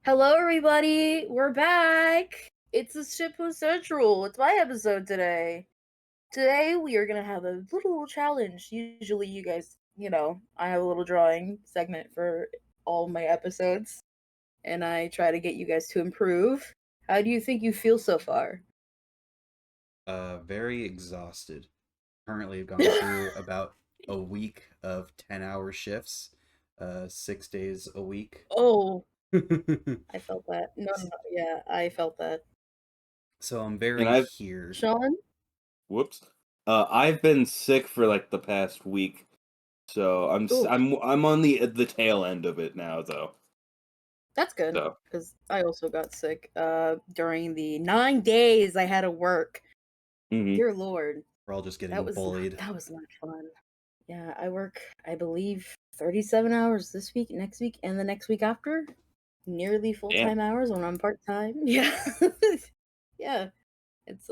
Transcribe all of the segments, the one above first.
Hello, everybody. We're back. It's a Shippo Central. It's my episode today. Today, we are going to have a little challenge. Usually, you guys, I have a little drawing segment for all my episodes, and I try to get you guys to improve. How do you think you feel so far? Very exhausted. Currently, I've gone through about a week of 10-hour shifts, 6 days a week. Oh, I felt that. No, yeah, I felt that. So I'm And very I've here. Sean? whoops. I've been sick for like the past week, so Oh, I'm on the tail end of it now though. that's good, So because I also got sick during the 9 days I had to work. mhm. Dear Lord, We're all just that getting was not bullied. that was not fun. Yeah, I work, I believe, 37 hours this week, next week, and the next week after. Nearly Damn. full-time hours when I'm part-time. Yeah. Yeah. It's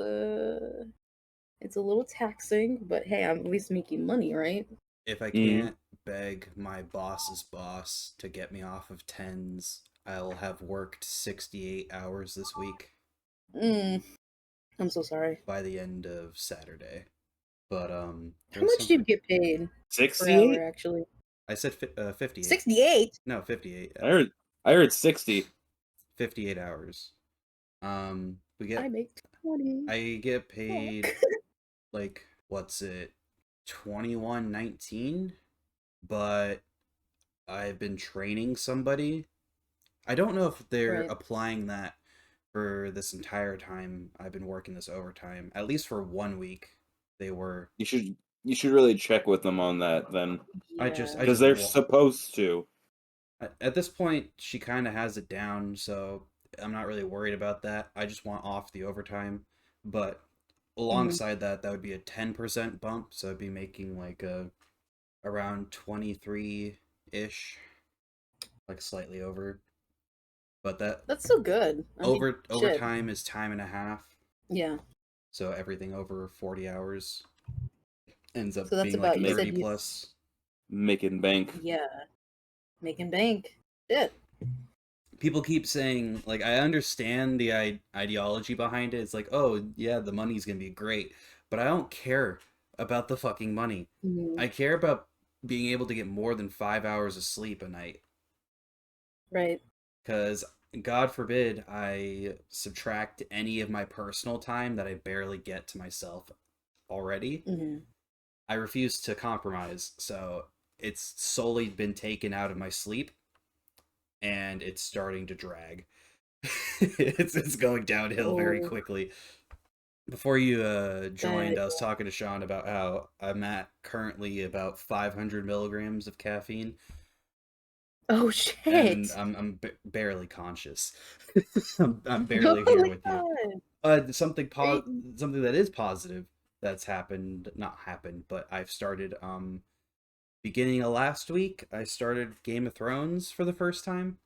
it's a little taxing, but hey, I'm at least making money, right? If I Mhm. can't beg my boss's boss to get me off of tens, I'll have worked 68 hours this week Mm, I'm so sorry. by the end of Saturday. But there How was much do you something. get paid per hour, 68? actually? I said 58. 68? No, 58. I heard 60. 58 hours. We I get make 20. I get paid Fuck. like what's it 21.19, but I've been training somebody. I don't know if they're Right. applying that for this entire time I've been working this overtime. At least for 1 week they were. You should really check with them on that then, I just I Yeah. because just they're wa- supposed to. at this point she kind of has it down, so I'm not really worried about that. I just want off the overtime, but Mhm. alongside that, that would be a 10% bump, so I'd be making like a around 23 ish, like slightly over. But that That's so good. I mean, shit. overtime is time and a half, Yeah. so everything over 40 hours ends So up that's being like about, you Make said 30 you, plus. making bank. yeah, making bank. Shit. People keep saying, like, I understand the ideology behind it. It's like, oh yeah, the money's gonna be great, but I don't care about the fucking money. Mhm. I care about being able to get more than 5 hours of sleep a night. Right. Because God forbid I subtract any of my personal time that I barely get to myself already. Mhm. I refuse to compromise, so it's solely been taken out of my sleep, and it's starting to drag. It's going downhill very Oh, quickly. Before you that. joined, I was talking to Sean about how I'm at currently about 500 milligrams of caffeine, Oh, and shit. barely conscious. I'm barely here Holy with you. God. Wait. Something that is positive that's happened, not happened, but I've started beginning of last week. I started Game of Thrones for the first time.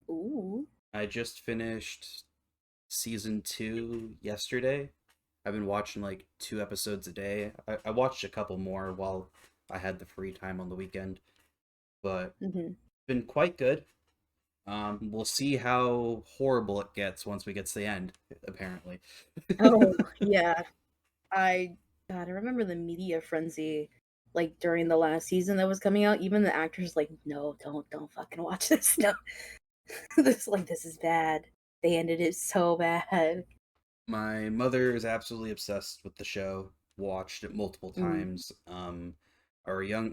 Ooh. I just finished season 2 yesterday. I've been watching like 2 episodes a day. I watched a couple more while I had the free time on the weekend, but Mhm. been quite good. We'll see how horrible it gets once we get to the end, apparently. Oh, yeah. I God, I remember the media frenzy, like, during the last season that was coming out. Even the actors like, "No, don't fucking watch this. No." This is bad. They ended it so bad. My mother is absolutely obsessed with the show. Watched it multiple Mm. times.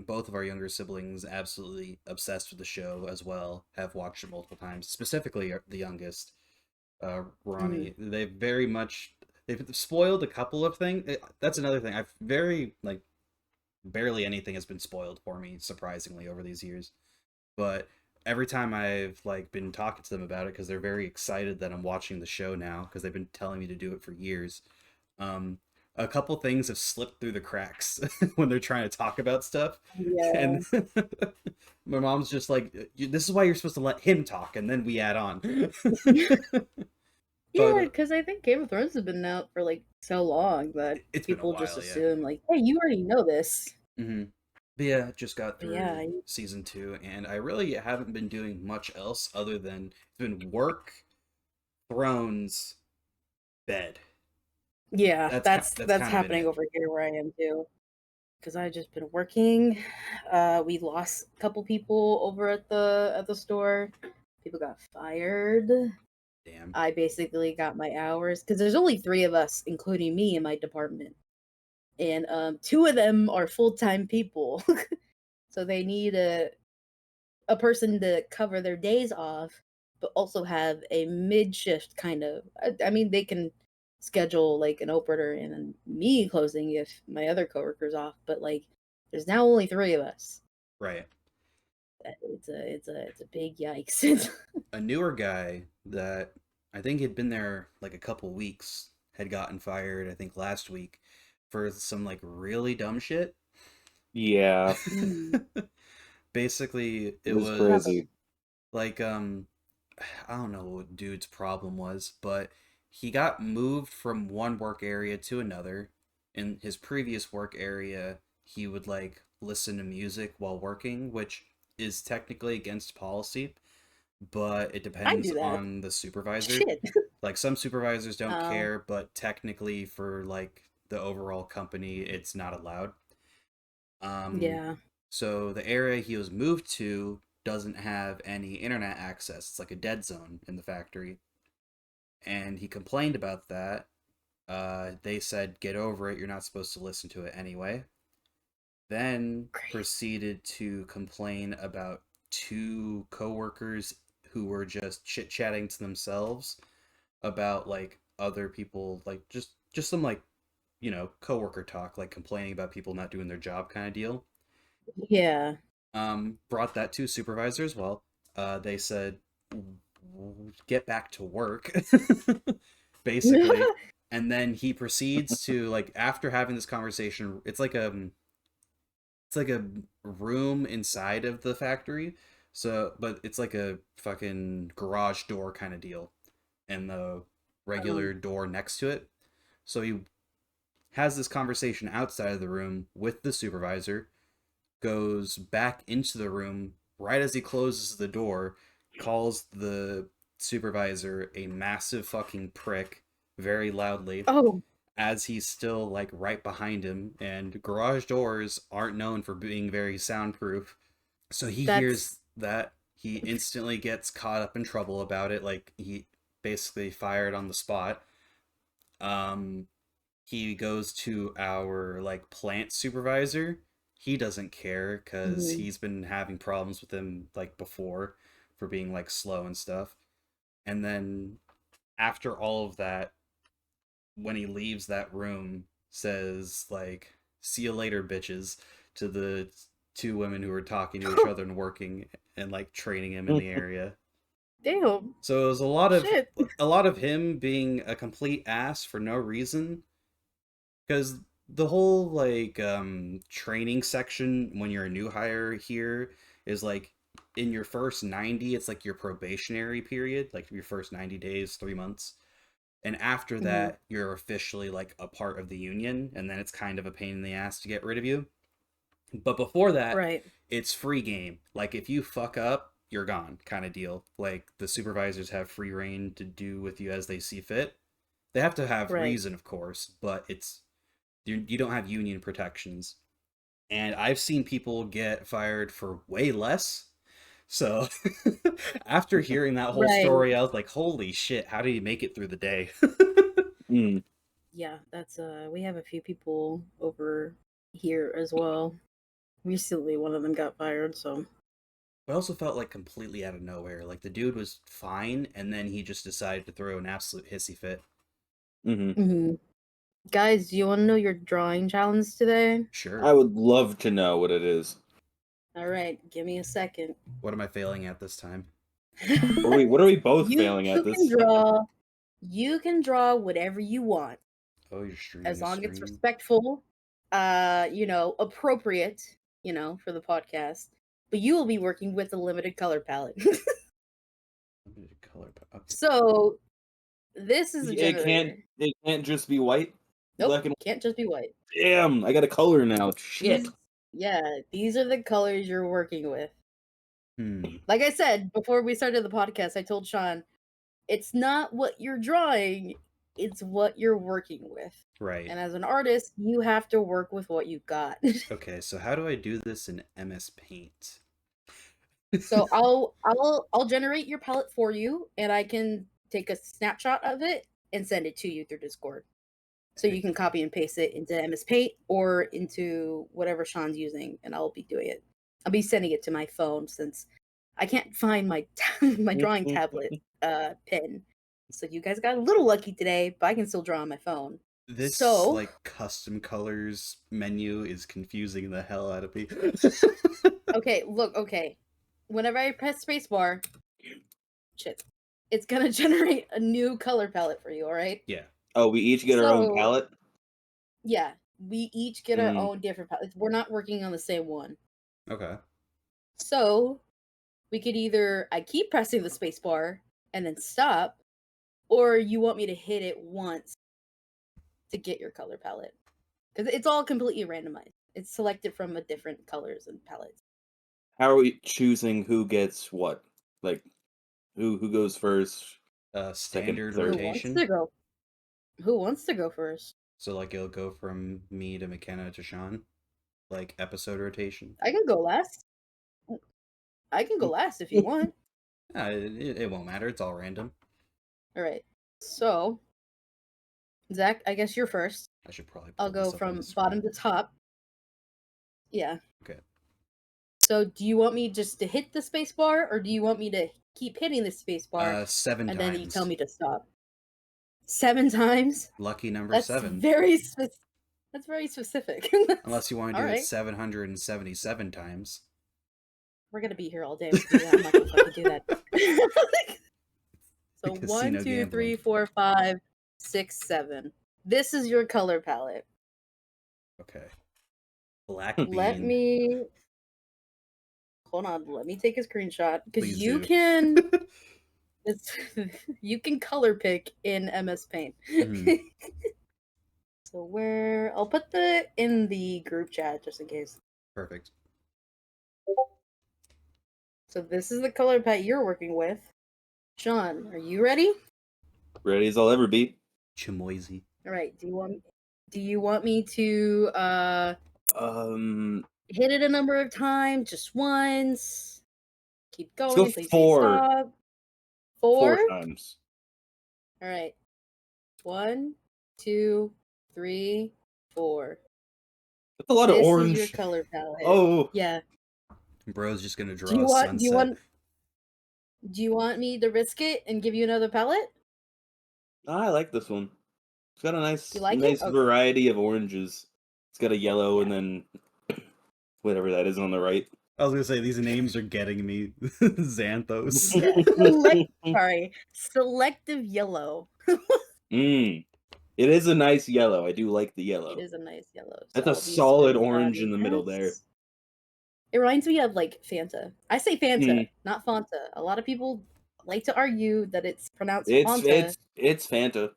Both of our younger siblings absolutely obsessed with the show as well. Have watched it multiple times. Specifically, the youngest, Mhm. Ronnie. They've spoiled a couple of things. That's another thing. I've very like barely anything has been spoiled for me, surprisingly, over these years. But every time I've like been talking to them about it, because they're very excited that I'm watching the show now, because they've been telling me to do it for years. um a couple things have slipped through the cracks when they're trying to talk about stuff, Yeah. and my mom's just like, this is why you're supposed to let him talk and then we add on." Yeah, But because I think Game of Thrones has been out for, like, so long that it's been a people just while, yeah. assume, like, "Hey, you already know this." Hmm. But yeah, just got But yeah, through season 2, and I really haven't been doing much else other than it's been work, Thrones, bed. yeah, That's that's kind of been happening it. over here where I am too. Because I've just been working. We lost a couple people over at the store. People got fired. Damn. I basically got my hours because there's only three of us, including me, in my department, and two of them are full time people, so they need a person to cover their days off, but also have a mid shift kind of. I mean, they can schedule like an opener and then me closing if my other coworker's off, but like, there's now only three of us. Right. It's a big yikes. A newer guy that I think had been there like a couple weeks had gotten fired, I think last week, for some like really dumb shit. Yeah, Mm. Basically, it it was What was crazy. happened? like I don't know what dude's problem was, but he got moved from one work area to another. In his previous work area, he would like listen to music while working, which is technically against policy, but it I depends do that. on the supervisor. Shit. Like some supervisors don't Oh, care, but technically for like the overall company, it's not allowed. Um, yeah. so the area he was moved to doesn't have any internet access. It's like a dead zone in the factory, and he complained about that. They said, "Get over it. You're not supposed to listen to it anyway." Then Great. proceeded to complain about two coworkers who were just chit chatting to themselves about like other people, like just some like coworker talk, like complaining about people not doing their job kind of deal. Yeah. Brought that to supervisor as well. They said, "Get back to work," basically. And then he proceeds to like after having this conversation. It's like a room inside of the factory. So, but it's like a fucking garage door kind of deal, and the Um, regular door next to it. So he has this conversation outside of the room with the supervisor, goes back into the room right as he closes the door, calls the supervisor a massive fucking prick very loudly oh, as he's still like right behind him, and garage doors aren't known for being very soundproof. So he that's hears that, he instantly gets caught up in trouble about it, like he basically fired on the spot. um he goes to our like plant supervisor. He doesn't care because mhm. he's been having problems with him like before for being like slow and stuff. And then after all of that, when he leaves that room, says like, "See you later, bitches," to the two women who were talking to each other and working and like training him in the area. Damn. So it was Shit. a lot of him being a complete ass for no reason, because the whole like training section when you're a new hire here is like in your first 90, it's like your probationary period, like your first 90 days, 3 months, and after Mhm. that you're officially like a part of the union, and then it's kind of a pain in the ass to get rid of you. But before that, Right. it's free game. Like if you fuck up, you're gone kind of deal. Like the supervisors have free reign to do with you as they see fit. They have to have Right. reason, of course, but it's you don't have union protections. And I've seen people get fired for way less. So after hearing that whole Right. story, I was like, holy shit, how did he make it through the day? Mm. Yeah, that's we have a few people over here as well. Recently one of them got fired, so I also felt like completely out of nowhere. Like the dude was fine, and then he just decided to throw an absolute hissy fit. Hmm. mhm. Guys, do you want to know your drawing challenge today? I Sure. would love to know what it is. All right, give me a second. What am I failing at this time? What are we both You failing at can this? draw. You can draw whatever you want, Oh, you're streaming as a long as it's stream? respectful, appropriate, for the podcast. But you will be working with a limited color palette. Limited color. Okay. So this is a It can't. generator. It can't just be white, Nope, black and can't just be white. damn. I got a color now. Shit. These Yeah, these are the colors you're working with. Hmm. Like I said before we started the podcast, I told Sean, it's not what you're drawing, it's what you're working with. Right. And as an artist, you have to work with what you got. Okay, so how do I do this in MS Paint? So I'll generate your palette for you, and I can take a snapshot of it and send it to you through Discord. So you can copy and paste it into MS Paint or into whatever Sean's using, and I'll be doing it. I'll be sending it to my phone since I can't find my my drawing tablet pen. So you guys got a little lucky today, but I can still draw on my phone. This So like custom colors menu is confusing the hell out of me. okay, look, okay. Whenever I press spacebar, shit, it's gonna generate a new color palette for you. All right. Yeah. Oh, we each get our own So palette. yeah, we each get our Mm. own different palettes. We're not working on the same one. Okay. So we could either I keep pressing the space bar and then stop, or you want me to hit it once to get your color palette. Because it's all completely randomized. It's selected from a different colors and palettes. How are we choosing who gets what? Like who goes first, second, Standard Who third? wants rotation. to go? Who wants to go first? So like it'll go from me to McKenna to Sean, like episode rotation. I can go last. I can go last if you want. It won't matter. It's all random. All right. So, Zach, I guess you're first. I should probably I'll pull go this up on the from bottom screen. to top. Yeah. Okay. So, do you want me just to hit the space bar, or do you want me to keep hitting the space bar 7 and then you tell times. me to stop? 7 times? Lucky number That's 7. very that's very specific. Unless you want to All do it right. 777 times. We're gonna be here all day. We can do that. I'm not gonna fucking do that. So one, Casino two, gambling. 3, 4, 5, 6, 7. This is your color palette. Okay. Black Let bean. me hold on. Let me take a screenshot because Please you do. can. It's, you can color pick in MS Paint. Mhm. So where I'll put the in the group chat just in case. Perfect. So this is the color palette you're working with. Sean, are you ready? Ready as I'll ever be. Chamoisey. All right. Do you want me to Um, hit it a number of times, just once? Keep let's going go until you say four. stop. Four 4? times. All right. 1, 2, 3, 4. That's a lot of This is your orange. color palette. Oh, Yeah. Bro's just gonna Do you draw a want do you sunset. want do you want me to risk it and give you another palette? I like this one. It's got a You nice, like it? nice Okay. variety of oranges. It's got a yellow Yeah. and then whatever that is on the right. I was gonna say these names are getting me. Xanthos. Selective yellow. Mm. It is a nice yellow. I do like the It yellow. is a nice yellow. So That's a I'll be solid orange in the middle there. this. It reminds me of like Fanta. I say Fanta, Mm. not Fanta. A lot of people like to argue that it's pronounced It's Fanta. it's it's Fanta.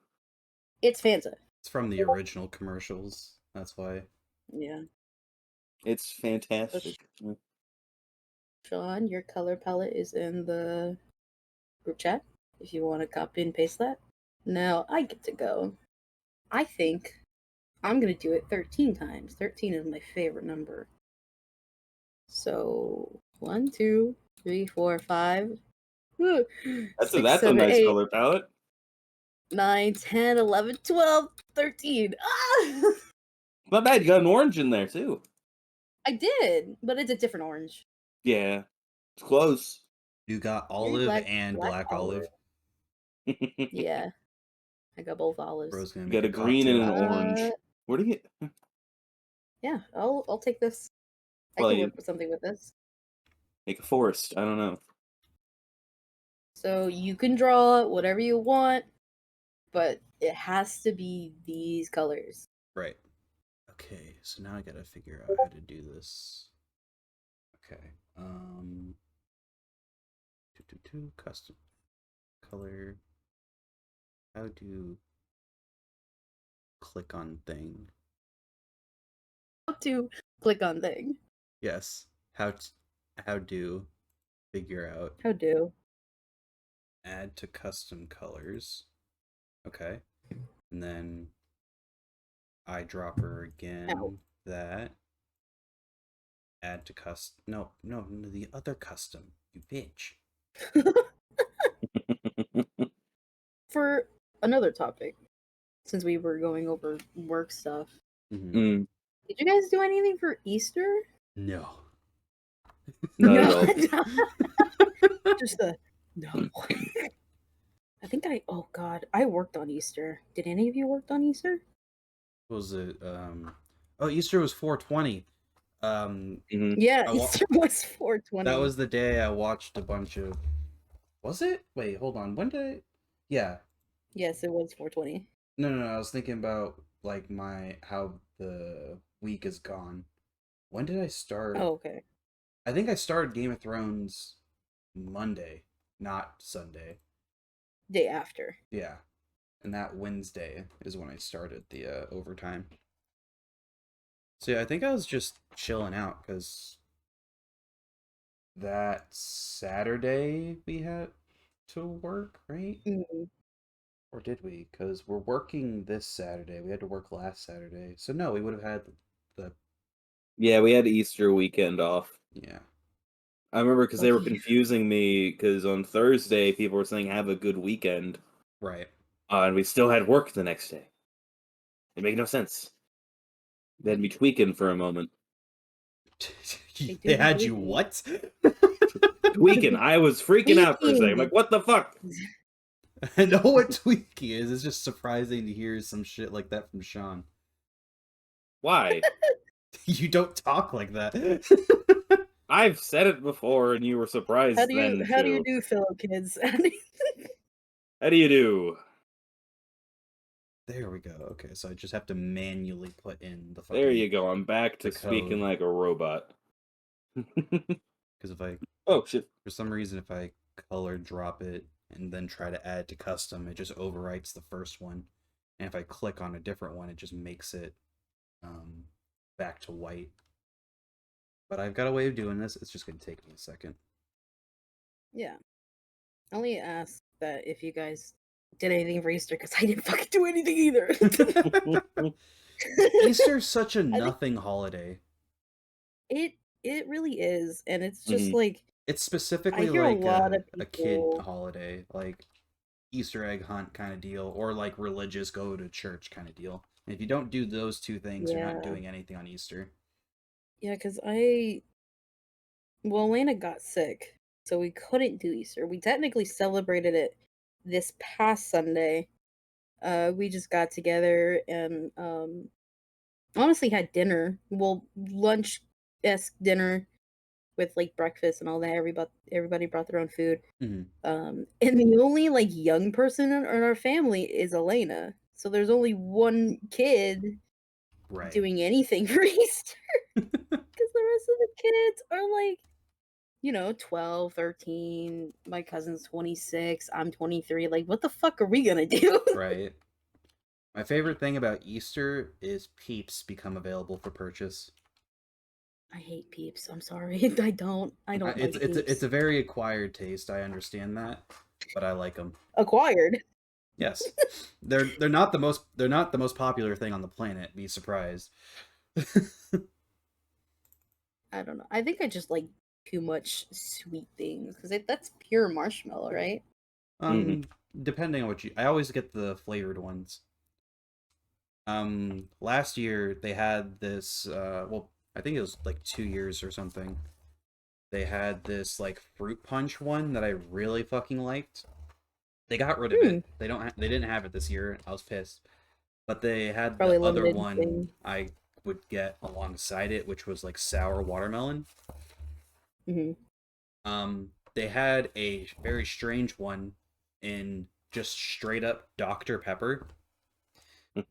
It's Fanta. It's from the original commercials. That's why. Yeah. It's So fantastic. Sean, your color palette is in the group chat if you want to copy and paste that. Now I get to go. I think I'm going to do it 13 times. 13 is my favorite number. So 1, 2, 3, 4, 5, That's a 6, that's a 7, nice 8, color palette. 9, 10, 11, 12, 13. Ah! Not bad. You got an orange in there too. I did, but it's a different orange. Yeah, it's close. You got You're olive and black olive. You Yeah, I got both olives. Bro's gonna got make a a green and an cocktail. orange. Where do you get? Yeah, I'll take this. I Well, can you work with something with this. make a forest. I don't know. So you can draw whatever you want, but it has to be these colors. Right. Okay, so now I gotta figure out how to do this. Okay. Custom color. How to click on thing. How to click on thing. Yes. How do figure out How do? add to custom colors. Okay. And then eyedropper How? again. That. Add to custom. No, the other custom. You bitch. For another topic, since we were going over work stuff, Mm, did you guys do anything for Easter? No. not at No, all. just a no. I think oh god, I worked on Easter. Did any of you worked on Easter? What was it? Oh, Easter was 420. Mhm. Yeah, I wa- Easter was that 420. was the day I watched a bunch of. Was it? Wait, hold on. When did I? Yeah. Yes, it was 420. No. I was thinking about like my how the week is gone. When did I start? Oh, okay. I think I started Game of Thrones Monday, not Sunday. Day after. Yeah, and that Wednesday is when I started the overtime. So yeah, I think I was just chilling out because that Saturday we had to work, right? Mm, Or did we? Because we're working this Saturday. We had to work last Saturday. So no, we would have had the Yeah, we had Easter weekend off. yeah, I remember because they were lucky. confusing me because on Thursday people were saying have a good weekend, right. and we still had work the next day. It made no sense. They had me tweaking for a moment. They do They be had you tweaking. what? Tweaking. I was freaking out for a second. I'm Tweaking! like, what the fuck? I know what tweaky is. It's just surprising to hear some shit like that from Sean. Why? You don't talk like that. I've said it before, and you were surprised then How do you too. do, fellow kids? How do you do? There we go. Okay, so I just have to manually put in the There fucking you go. I'm back the to speaking code like a robot. because if I Oh shit. for some reason if I color drop it and then try to add to custom, it just overwrites the first one. And if I click on a different one, it just makes it um back to white. But I've got a way of doing this. It's just going to take me a second. Yeah. I only asked that if you guys did anything for Easter because I didn't fucking do anything either. Easter's such a I think nothing holiday. it really is, and it's just Mhm. like It's I specifically hear a like lot of a kid people. holiday, like Easter egg hunt kind of deal, or like religious go to church kind of deal. And if you don't do those two things, you're not Yeah, doing anything on Easter. yeah, because well, Elena got sick, so we couldn't do Easter. We technically celebrated it this past Sunday. We just got together and honestly had dinner. Well, lunch esque dinner with like breakfast and all that. Everybody brought their own food. Mm-hmm. And the only like young person in our family is Elena. So there's only one kid Right. doing anything for Easter because the rest of the kids are like, 12, 13. My cousin's 26. I'm 23. Like, what the fuck are we gonna do? Right. My favorite thing about Easter is Peeps become available for purchase. I hate Peeps. I'm sorry. I don't. I don't It's like it's Peeps. a very acquired taste. I understand that, but I like them. Acquired. Yes, they're not the most popular thing on the planet. Be surprised. I don't know. I think I just like too much sweet things because that's pure marshmallow, right? Mhm. Depending on what I always get the flavored ones. Last year they had this. Well, I think it was like 2 years or something. They had this like fruit punch one that I really fucking liked. They got rid of Hmm. it. They didn't have it this year. I was pissed. But they had Probably the other limited one thing. I would get alongside it, which was like sour watermelon. Hmm. They had a very strange one in just straight up Dr. Pepper.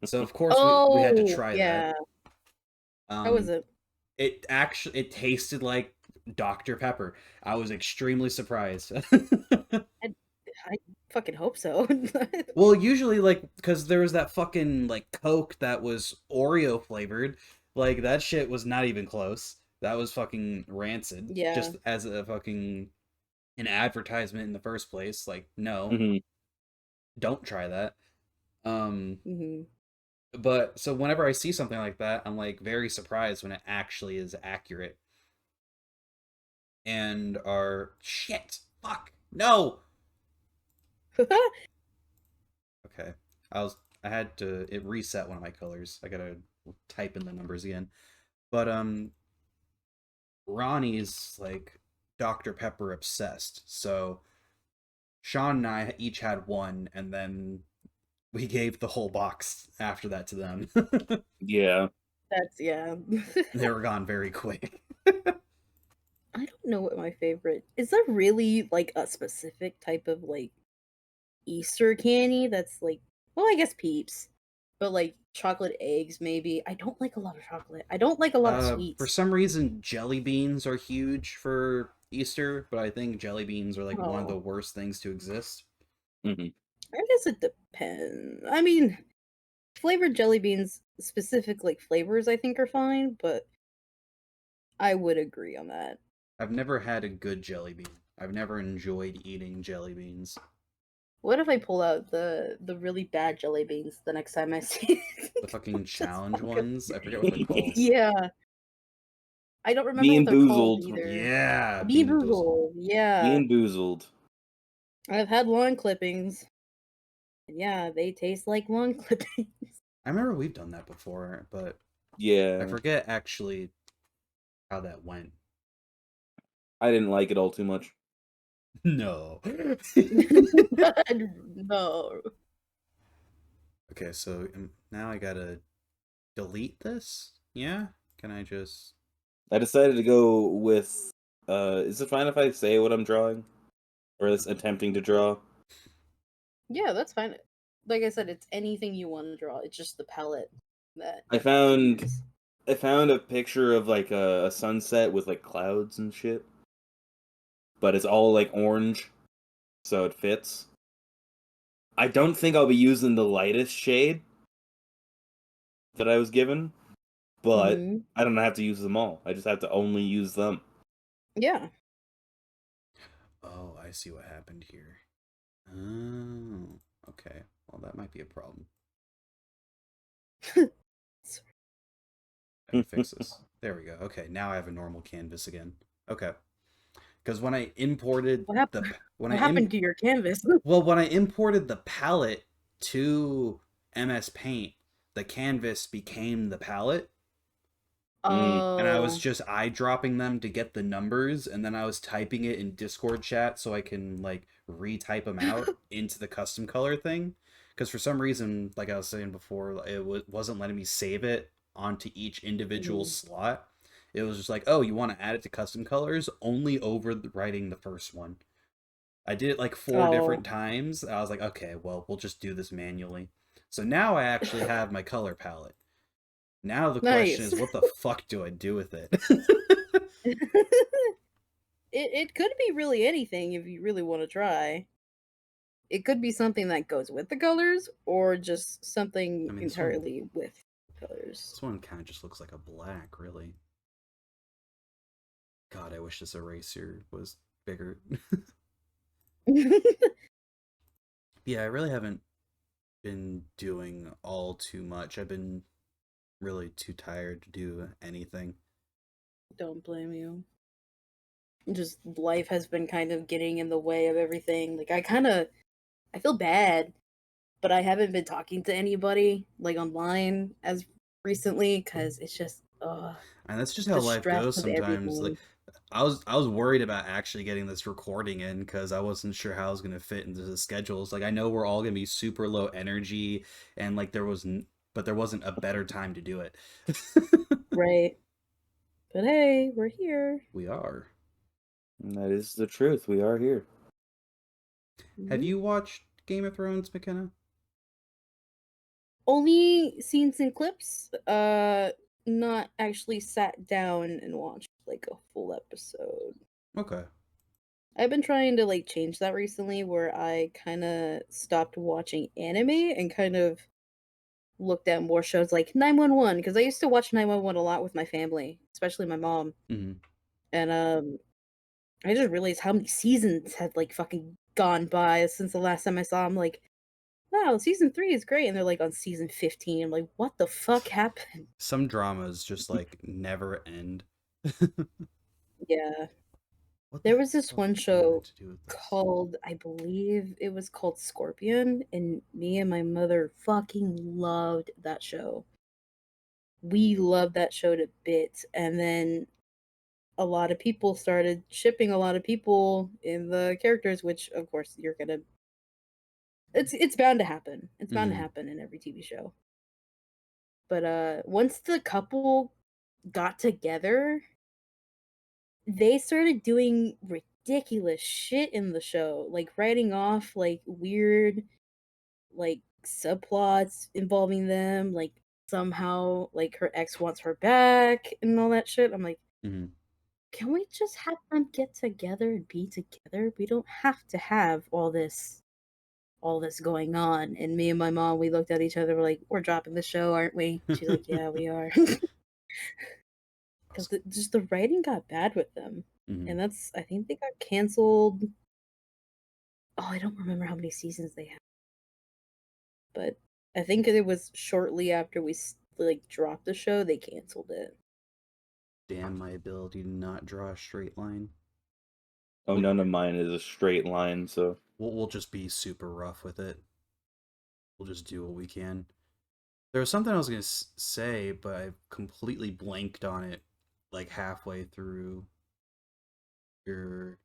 So of course we had to Oh, try that. yeah. How was Um, it? it tasted like Dr. Pepper. I was extremely surprised. I, I fucking hope so. Well, usually like because there was that fucking like Coke that was Oreo flavored, like that shit was not even close. That was fucking rancid. Yeah. Just as a fucking an advertisement in the first place. Like, no, Hmm. don't try that. Um, Hmm. but so whenever I see something like that, I'm like very surprised when it actually is accurate. And our shit, fuck, no. Okay, I had to it reset one of my colors. I gotta type in the numbers again. But Ronnie's like Dr. Pepper obsessed, so Sean and I each had one, and then we gave the whole box after that to them. Yeah. That's yeah. They were gone very quick. I don't know what my favorite is. There really like a specific type of like Easter candy that's like, well, I guess Peeps, but like chocolate eggs maybe. I don't like a lot of chocolate. I don't like a lot of For sweets. some reason, jelly beans are huge for Easter, but I think jelly beans are like one of the Oh, worst things to exist. Hmm. I guess it depends. I mean, flavored jelly beans, specific like flavors, I think are fine, but I would agree on that. I've never had a good jelly bean. I've never enjoyed eating jelly beans. What if I pull out the really bad jelly beans the next time I see The it? fucking Just challenge fuck 'em. ones, I forget what they're called. Yeah, I don't remember what Being they're called boozled. either. Yeah, Bean Bean Boozled. Boozled, yeah. Being boozled. I've had lawn clippings. And yeah, they taste like lawn clippings. I remember we've done that before, but I Yeah. forget actually how that went. I didn't like it all too much. No. No. Okay, so now I gotta delete this? Yeah? Can I just... I decided to go with. Is it fine if I say what I'm drawing, or is attempting to draw? Yeah, that's fine. Like I said, it's anything you want to draw. It's just the palette that I you found use. I found a picture of like a sunset with like clouds and shit, but it's all like orange, so it fits. I don't think I'll be using the lightest shade that I was given, but Hmm. I don't have to use them all. I just have to only use them. Yeah. Oh, I see what happened here. Oh, okay. Well, that might be a problem. I can fix this. There we go. Okay, now I have a normal canvas again. Okay. Because when I imported What happened? the when What I happened im to your canvas? well when I imported the palette to MS Paint, the canvas became the palette, Mm. and I was Oh. just eyedropping them to get the numbers, and then I was typing it in Discord chat so I can like retype them out into the custom color thing. Because for some reason, like I was saying before, it wasn't letting me save it onto each individual Mhm. slot. It was just like, oh, you want to add it to custom colors? Only over writing the first one. I did it like 4 different Oh. times. I was like, okay, well, we'll just do this manually. So now I actually have my color palette. Now the question Nice. is, what the fuck do I do with it? It could be really anything if you really want to try. It could be something that goes with the colors, or just I something mean, entirely with colors. this one kind of just looks like a black, really. God, I wish this eraser was bigger. Yeah, I really haven't been doing all too much. I've been really too tired to do anything. Don't blame you. Just life has been kind of getting in the way of everything. Like I feel bad, but I haven't been talking to anybody like online as recently because it's just And that's just how the life stress goes of sometimes. Like everything. I was worried about actually getting this recording in because I wasn't sure how I was gonna fit into the schedules. Like I know we're all gonna be super low energy, and like but there wasn't a better time to do it. Right. But hey, we're here. We are. And that is the truth. We are here. Have Mhm. you watched Game of Thrones, McKenna? Only scenes and clips. Not actually sat down and watched like a full episode. Okay. I've been trying to like change that recently where I kind of stopped watching anime and kind of looked at more shows like 911 because I used to watch 911 a lot with my family, especially my mom. Mhm. And I just realized how many seasons had like fucking gone by since the last time I saw them. Like, wow, season 3 is great, and they're like on season 15. I'm like, what the fuck happened? Some dramas just like never end. Yeah, What the there was this hell one is the internet show to do with this? called, I believe it was called Scorpion, and me and my mother fucking loved that show. We loved that show to bits, and then a lot of people started shipping a lot of people in the characters, which of course you're gonna it's bound to happen. It's bound to Mhm. happen in every TV show. But once the couple got together, they started doing ridiculous shit in the show, like writing off like weird like subplots involving them, like somehow like her ex wants her back and all that shit. I'm like, Mhm. can we just have them get together and be together? We don't have to have all this going on. And me and my mom, we looked at each other, we're like, we're dropping the show, aren't we? She's like, yeah, we are. Because just the writing got bad with them. Mhm. And that's, I think they got canceled. Oh, I don't remember how many seasons they had, but I think it was shortly after we like dropped the show, they canceled it. Damn my ability to not draw a straight line. Oh, We'll, none of mine is a straight line, so we'll just be super rough with it. We'll just do what we can. There was something I was gonna say, but I completely blanked on it, like halfway through your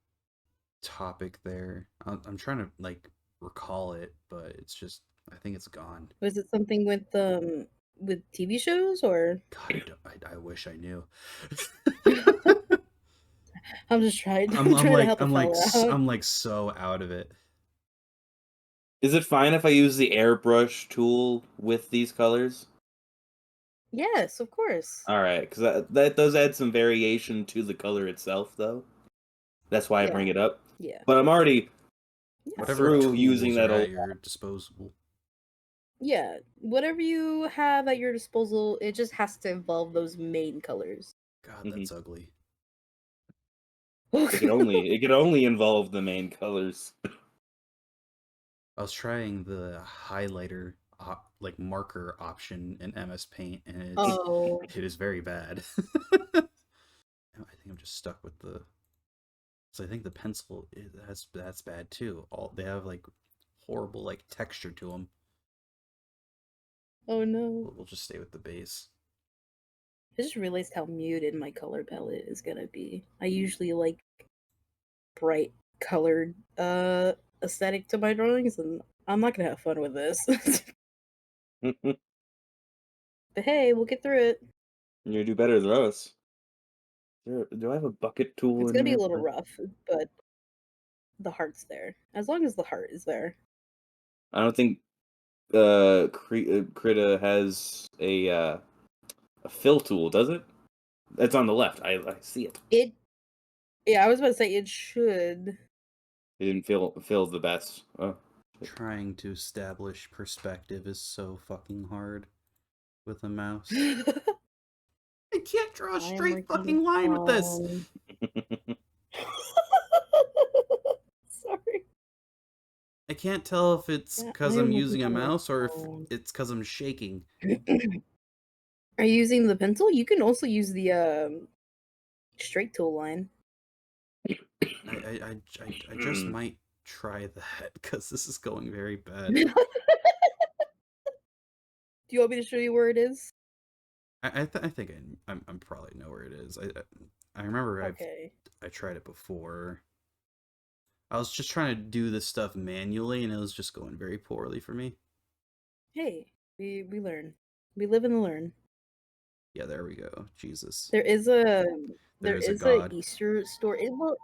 topic there. I'm trying to like recall it, but it's just I think it's gone. Was it something with TV shows or? God, I wish I knew. I'm just trying I'm I'm trying to like help a I'm like fella out. I'm like so out of it. is it fine if I use the airbrush tool with these colors? Yes, of course. All right, because that does add some variation to the color itself, though. That's why I bring Yeah, it up. yeah, But I'm already yeah, Whatever through using tools are that at old. your disposal. yeah. Whatever you have at your disposal, it just has to involve those main colors. God, Mhm. that's ugly. It could only involve the main colors. I was trying the highlighter like marker option in MS Paint, and Oh, it is very bad. I think I'm just stuck with the. So I think the pencil that's bad too. All they have like horrible like texture to them. oh no. We'll just stay with the base. I just realized how muted my color palette is gonna be. I usually like bright colored aesthetic to my drawings, and I'm not gonna have fun with this. But hey, we'll get through it. You do better than us. Do I have a bucket tool It's in gonna be a here? little rough, but the heart's there. As long as the heart is there. I don't think Krita has a fill tool, does it? It's on the left. I see it. It Yeah, I was about to say it should. It didn't feel the best. Oh. Trying to establish perspective is so fucking hard with a mouse. I I can't draw a am straight working the fucking line with this. phone. Sorry. I can't tell if it's Yeah, I because I'm am working using a on my mouse or if phone. it's because I'm shaking. Are you using the pencil? You can also use the straight tool line. I just might try that because this is going very bad. Do you want me to show you where it is? I think I'm probably know where it is. I remember Okay. I tried it before. I was just trying to do this stuff manually, and it was just going very poorly for me. Hey, we learn. We live and learn. Yeah, there we go. Jesus, There is a there there is a is a God. Easter story. Well,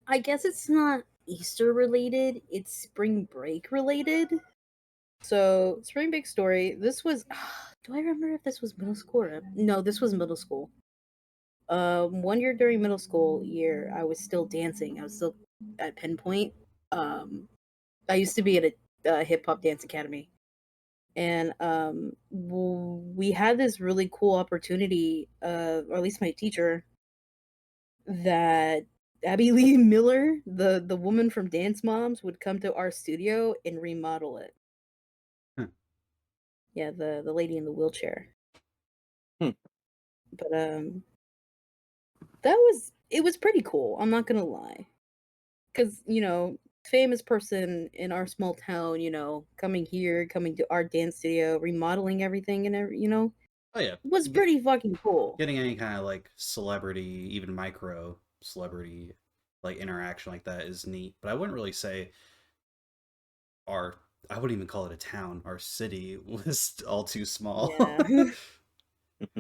I guess it's not Easter related. It's spring break related. So, spring break story. This was. Do I remember if this was middle school or no? This was middle school. One year during middle school year, I was still dancing. I was still at Pinpoint. I used to be at a hip hop dance academy, and we had this really cool opportunity, or at least my teacher, that Abby Lee Miller, the woman from Dance Moms, would come to our studio and remodel it. Huh. Yeah, the lady in the wheelchair. Hmm. But it was pretty cool. I'm not gonna lie, because famous person in our small town, coming here, coming to our dance studio, remodeling everything, and Oh yeah, was pretty fucking cool. getting any kind of like celebrity, even micro celebrity, like interaction like that is neat. But I wouldn't really say our I wouldn't even call it a town. Our city was all too small. Yeah,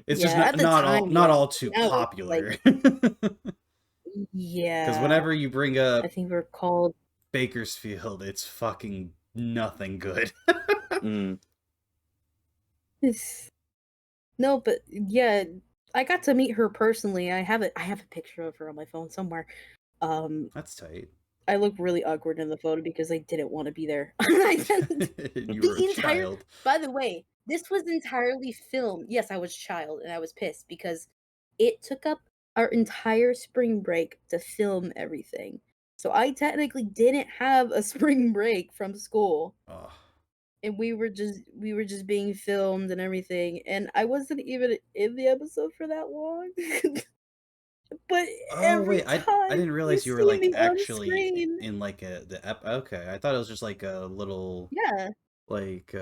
It's just yeah. At the time, not yeah. all too Now it's like, popular. Because yeah. whenever you bring I up think we're called. Bakersfield, it's fucking nothing good. Mm. No, but yeah, I got to meet her personally. I have a picture of her on my phone somewhere. Um, That's tight. I look really awkward in the photo because I didn't want to be there. The You were a entire child. By the way, this was entirely filmed. Yes, I was a child and I was pissed because it took up our entire spring break to film everything. So I technically didn't have a spring break from school, Oh. and we were just being filmed and everything, and I wasn't even in the episode for that long. But Oh every wait, I time didn't you realize you were see like me on actually screen. in like the okay. I thought it was just like a little Yeah. like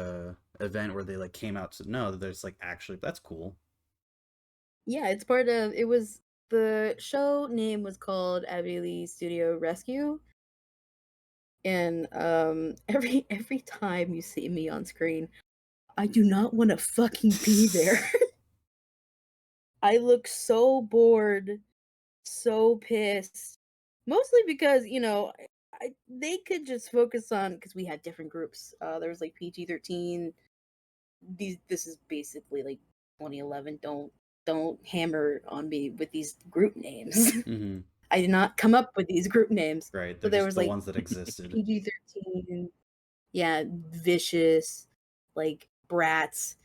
event where they like came out to no, there's like actually that's cool. Yeah, it's part of it was the show name was called Abby Lee Studio Rescue. And every time you see me on screen, I do not want to fucking be there. I look so bored, so pissed. Mostly because, they could just focus on because we had different groups. There was like PG-13. This is basically like 2011. Don't hammer on me with these group names. Mm-hmm. I did not come up with these group names. Right, So they're there just was the like ones that existed. PG-13, yeah, vicious, like brats,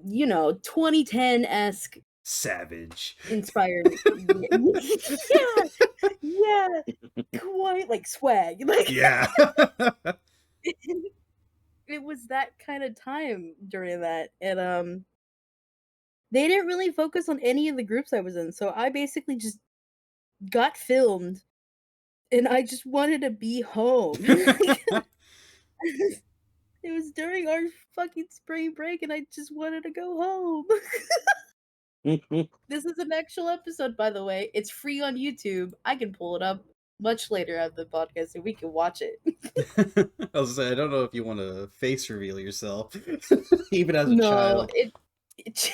2010-esque Savage. inspired. Yeah, yeah, quite like swag. Like Yeah. it was that kind of time during that. And they didn't really focus on any of the groups I was in. So I basically just got filmed and I just wanted to be home. It was during our fucking spring break and I just wanted to go home. This is an actual episode, by the way. It's free on YouTube. I can pull it up much later at the podcast and we can watch it. I was say I don't know if you want to face reveal yourself, even as a No, child. it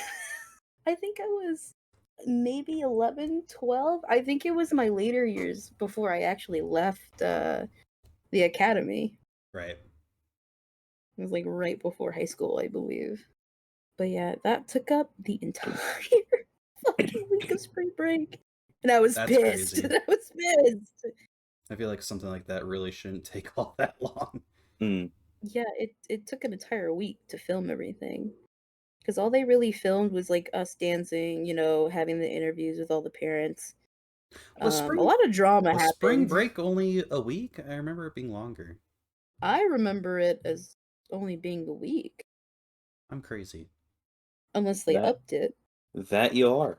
I think I was maybe 11, 12. I think it was my later years before I actually left the academy. Right. It was like right before high school, I believe. But yeah, that took up the entire fucking week of spring break. And I was That's pissed. crazy. I was pissed. I feel like something like that really shouldn't take all that long. Mm. Yeah, it took an entire week to film everything. Because all they really filmed was like us dancing, having the interviews with all the parents. Was A spring lot of drama was spring happened. break only a week? I remember it being longer. I remember it as only being a week, I'm crazy. unless they That upped it. that you are.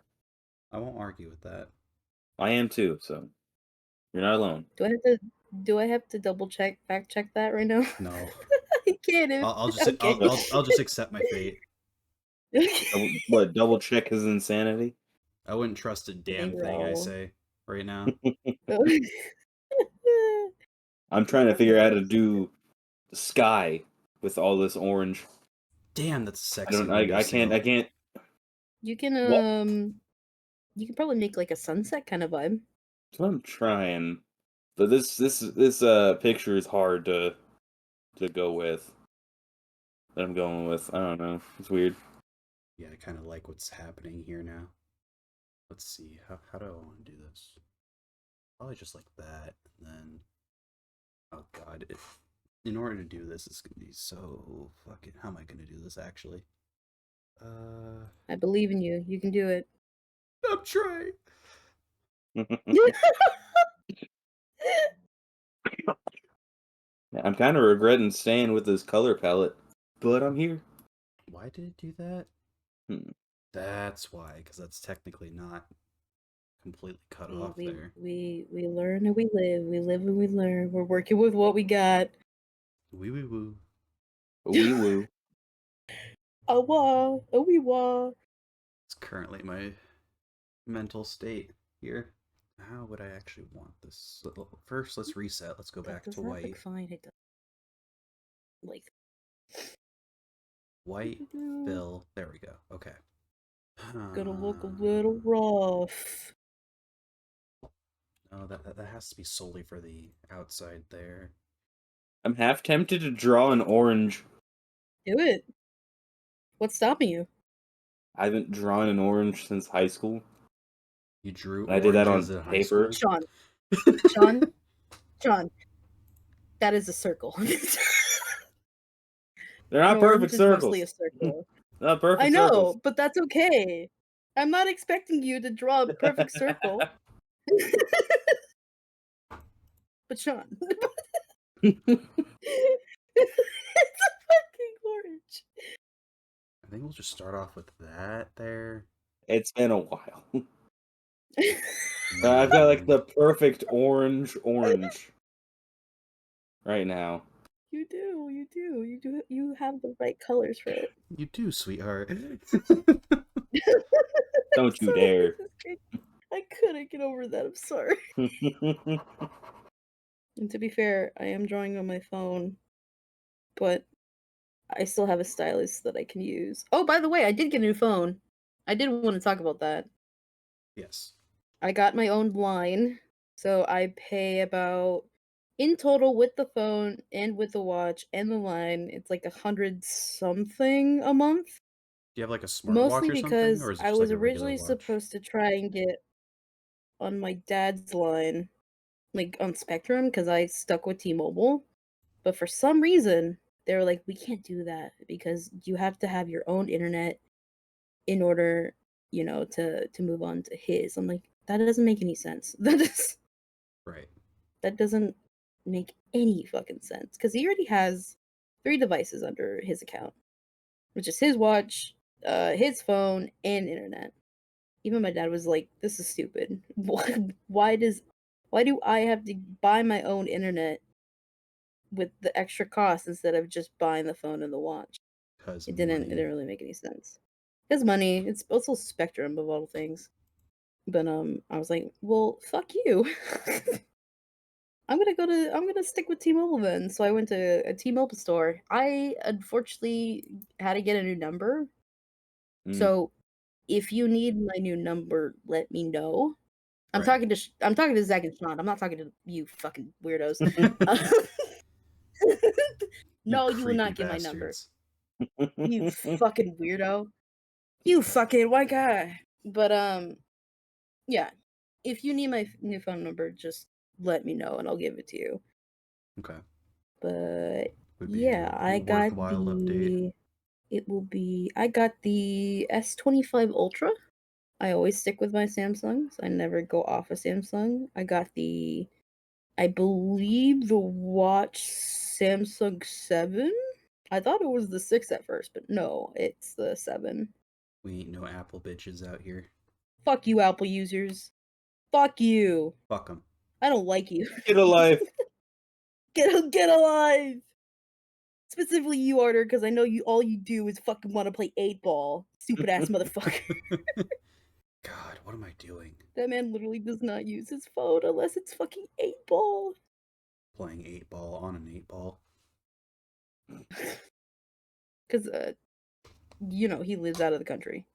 I won't argue with that. I am too. So you're not alone. Do I have to fact check that right now? No. I can't. I'll just Okay. I'll just accept my fate. What? Double check his insanity. I wouldn't trust a I think damn we're thing I all. say right now. I'm trying to figure out how to do sky with all this orange. Damn, that's a I sexy don't. window I can't. seal. I can't. You can What? you can probably make like a sunset kind of vibe. So I'm trying, but this picture is hard to go with. That I'm going with. I don't know. It's weird. Yeah, I kind of like what's happening here now. Let's see. How do I want to do this? Probably just like that. And then, oh god, In order to do this, it's gonna be so fucking. How am I gonna do this actually? I believe in you. You can do it. I'm trying. I'm kind of regretting staying with this color palette, but I'm here. Why did it do that? Hmm. That's why, because that's technically not completely cut we, off we there. we learn and we live. We live and we learn. We're working with what we got. Wee wee woo. Wee woo. Oh wah, oh wee wah. It's currently my mental state here. How would I actually want this? First, let's reset. Let's go back Does to that white. look fine? It does. Like White, fill. There we go. Okay. gonna look a little rough. Oh, that has to be solely for the outside there. I'm half tempted to draw an orange. Do it. What's stopping you? I haven't drawn an orange since high school. You drew I did that oranges on in high paper. school? Sean. Sean. That is a circle. They're An not orange perfect is mostly circles. a circle. Not I perfect circles. know, but that's okay. I'm not expecting you to draw a perfect circle. But Sean. It's a fucking orange. I think we'll just start off with that there. It's been a while. I've got like the perfect orange right now. You do. You have the right colors for it. You do, sweetheart. Don't you Sorry, dare. this is great. I couldn't get over that. I'm sorry. And to be fair, I am drawing on my phone, but I still have a stylus that I can use. Oh, by the way, I did get a new phone. I did want to talk about that. Yes. I got my own line, so I pay about in total with the phone and with the watch and the line, it's like 100 something a month. Do you have like a smartwatch Mostly or something, because or is it I just was like a regular originally watch? supposed to try and get on my dad's line, like on Spectrum, because I stuck with T-Mobile. But for some reason, they were like, we can't do that because you have to have your own internet in order, to move on to his. I'm like, that doesn't make any sense. Right. That doesn't make any fucking sense because he already has 3 devices under his account, which is his watch, his phone, and internet. Even my dad was like, "This is stupid. Why do I have to buy my own internet with the extra cost instead of just buying the phone and the watch?" Because It money. didn't really make any sense. Because money, it's also Spectrum of all things. But I was like, well, fuck you. I'm gonna stick with T-Mobile then. So I went to a T-Mobile store. I unfortunately had to get a new number. Mm. So if you need my new number, let me know. Right. I'm talking to Zach and Sean. I'm not talking to you fucking weirdos. You No, you will creepy not get my number. bastards. You fucking weirdo. You fucking white guy. But yeah. If you need my new phone number, just let me know and I'll give it to you. Okay. But Would be yeah, a I got worthwhile update. the I got the S25 Ultra. I always stick with my Samsungs. I never go off a Samsung. I got I believe the watch Samsung 7. I thought it was the 6 at first, but no, it's the 7. We ain't no Apple bitches out here. Fuck you, Apple users. Fuck you. Fuck them. I don't like you. Get a life. Get alive. Specifically you, Arter, because I know all you do is fucking want to play 8-ball. Stupid ass motherfucker. God, what am I doing? That man literally does not use his phone unless it's fucking 8-ball. Playing 8-ball on an 8-ball. Because, he lives out of the country.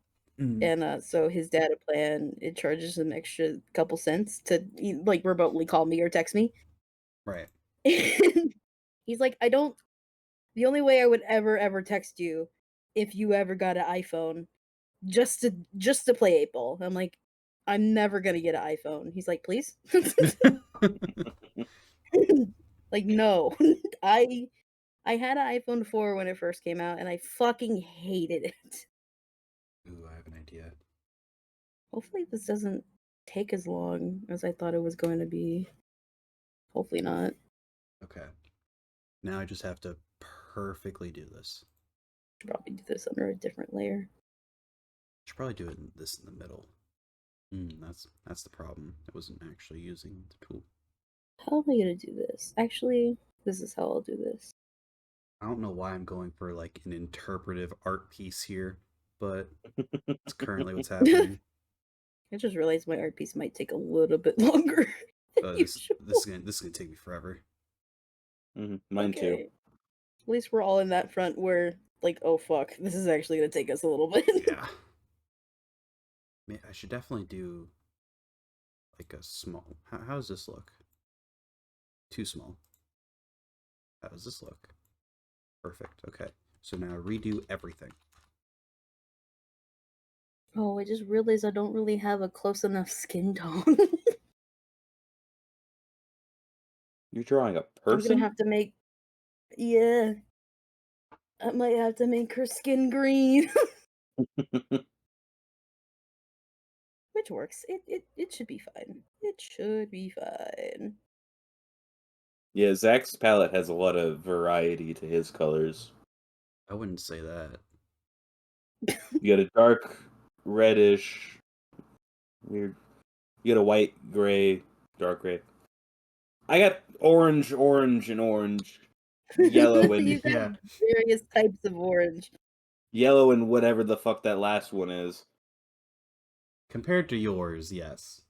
Mm. And so his data plan, it charges him extra couple cents to, like, remotely call me or text me. Right. He's like, the only way I would ever text you if you ever got an iPhone just to play 8-ball. I'm like, I'm never gonna get an iPhone. He's like, please? Like, Like, no. I I had an iPhone 4 when it first came out, and I fucking hated it. Ooh, I have an idea. Hopefully this doesn't take as long as I thought it was going to be. Hopefully not. Okay. Now I just have to perfectly do this. Should probably do this under a different layer. Should probably do this in the middle. That's the problem. I wasn't actually using the tool. How am I gonna do this? Actually, this is how I'll do this. I don't know why I'm going for like an interpretive art piece here, but it's currently what's happening. I just realized my art piece might take a little bit longer than This usual. this is gonna take me forever. Mine too. Okay. At least we're all in that front where, like, oh fuck, this is actually gonna take us a little bit. Yeah. I should definitely do like a small. How does this look? Too small. How does this look? Perfect. Okay. So now redo everything. Oh, I just realized I don't really have a close enough skin tone. You're drawing a I'm gonna person? have to make. Yeah. I might have to make her skin green. Which works. It should be fine. It should be fine. Yeah, Zach's palette has a lot of variety to his colors. I wouldn't say that. You got a dark reddish, weird. You got a white, gray, dark gray. I got orange, orange, and orange, yellow, You and got Yeah. various types of orange. yellow, and whatever the fuck that last one is. Compared to yours, yes.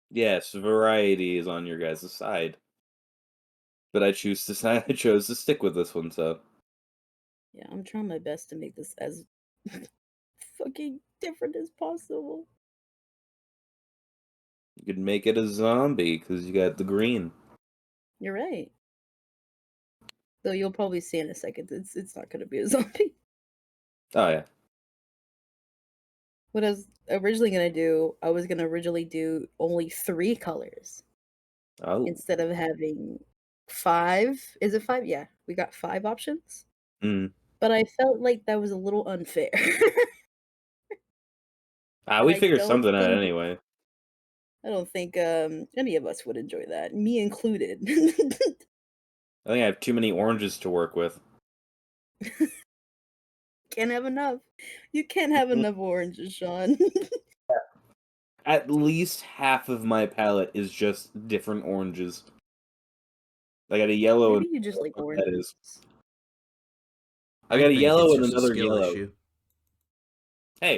Yes, variety is on your guys' side, but I I chose to stick with this one. So Yeah, I'm trying my best to make this as fucking different as possible. you could make it a zombie because you got the green. You're right. Though you'll probably see in a second, it's not gonna be a zombie. Oh yeah. What I was originally gonna do, I was gonna originally do only 3 colors Oh. instead of having 5. Is it 5? Yeah, we got 5 options. Mm. But I felt like that was a little unfair. And We figured something out think anyway. I don't think any of us would enjoy that, me included. I think I have too many oranges to work with. Can't have enough. You can't have enough oranges, Sean. At least half of my palette is just different oranges. I got a yellow and Maybe you just like what that oranges. is. I I got a think it's yellow and just a another skill yellow. issue. Hey.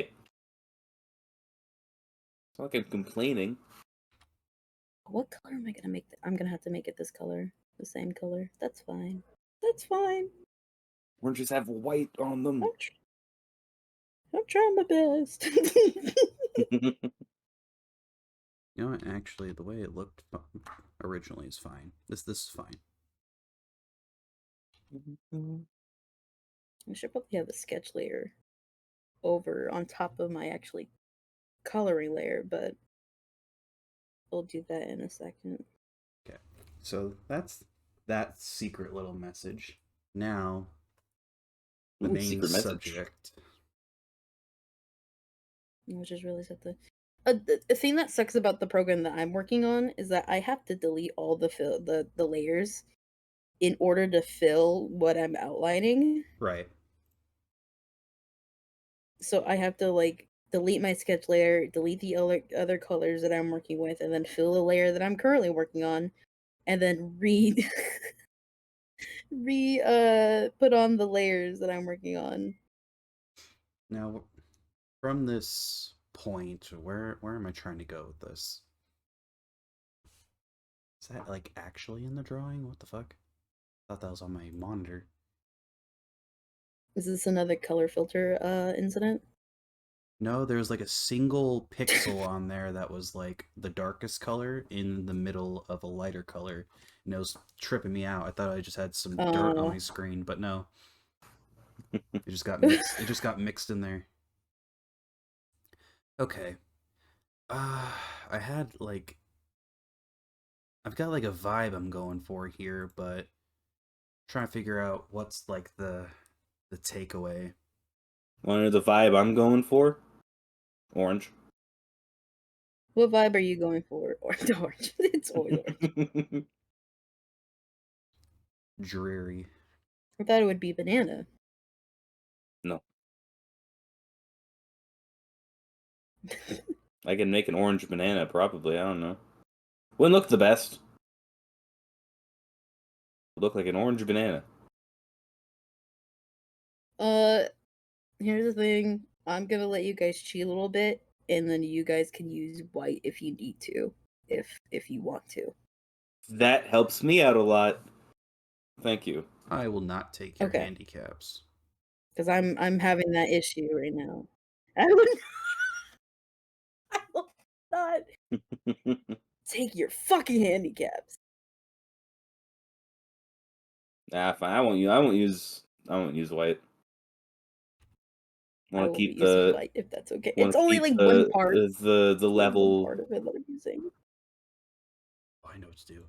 It's not like I'm complaining. What color am I gonna make? I'm gonna have to make it this color, the same color. That's fine. That's fine. Oranges have white on them. I'm trying my best. You know what? Actually, the way it looked originally is fine. This is fine. I should probably have a sketch layer over on top of my actually coloring layer, but we'll do that in a second. Okay. So that's that secret little message. Now the Ooh, main secret message. subject. I just realized that the thing that sucks about the program that I'm working on is that I have to delete all the layers in order to fill what I'm outlining. Right. So I have to like delete my sketch layer, delete the other colors that I'm working with, and then fill the layer that I'm currently working on, and then put on the layers that I'm working on. Now, from this point, where am I trying to go with this? Is that like actually in the drawing? What the fuck? I thought that was on my monitor. Is this another color filter incident? No, there's like a single pixel on there that was like the darkest color in the middle of a lighter color, and it was tripping me out. I thought I just had some dirt on my screen, but no. It just got mixed. It just got mixed in there. Okay. I had like I've got like a vibe I'm going for here, but trying to figure out what's like the takeaway. Want to know the vibe I'm going for? Orange. What vibe are you going for? Orange. It's always orange. Dreary. I thought it would be banana. No. I can make an orange banana, probably. I don't know. Wouldn't look the best. Look like an orange banana. Uh, Here's the thing. I'm gonna let you guys cheat a little bit, and then you guys can use white if you need to, if you want to. That helps me out a lot. Thank you. I will not take your Okay, handicaps. because I'm having that issue right now. I would, I will not take your fucking handicaps. Fine. I won't use. I won't use. I won't use white. I Want to will be keep using the. white if that's okay. Want It's to only keep like one part. the It's only one level. part of it that I'm using. Oh, I know what to do.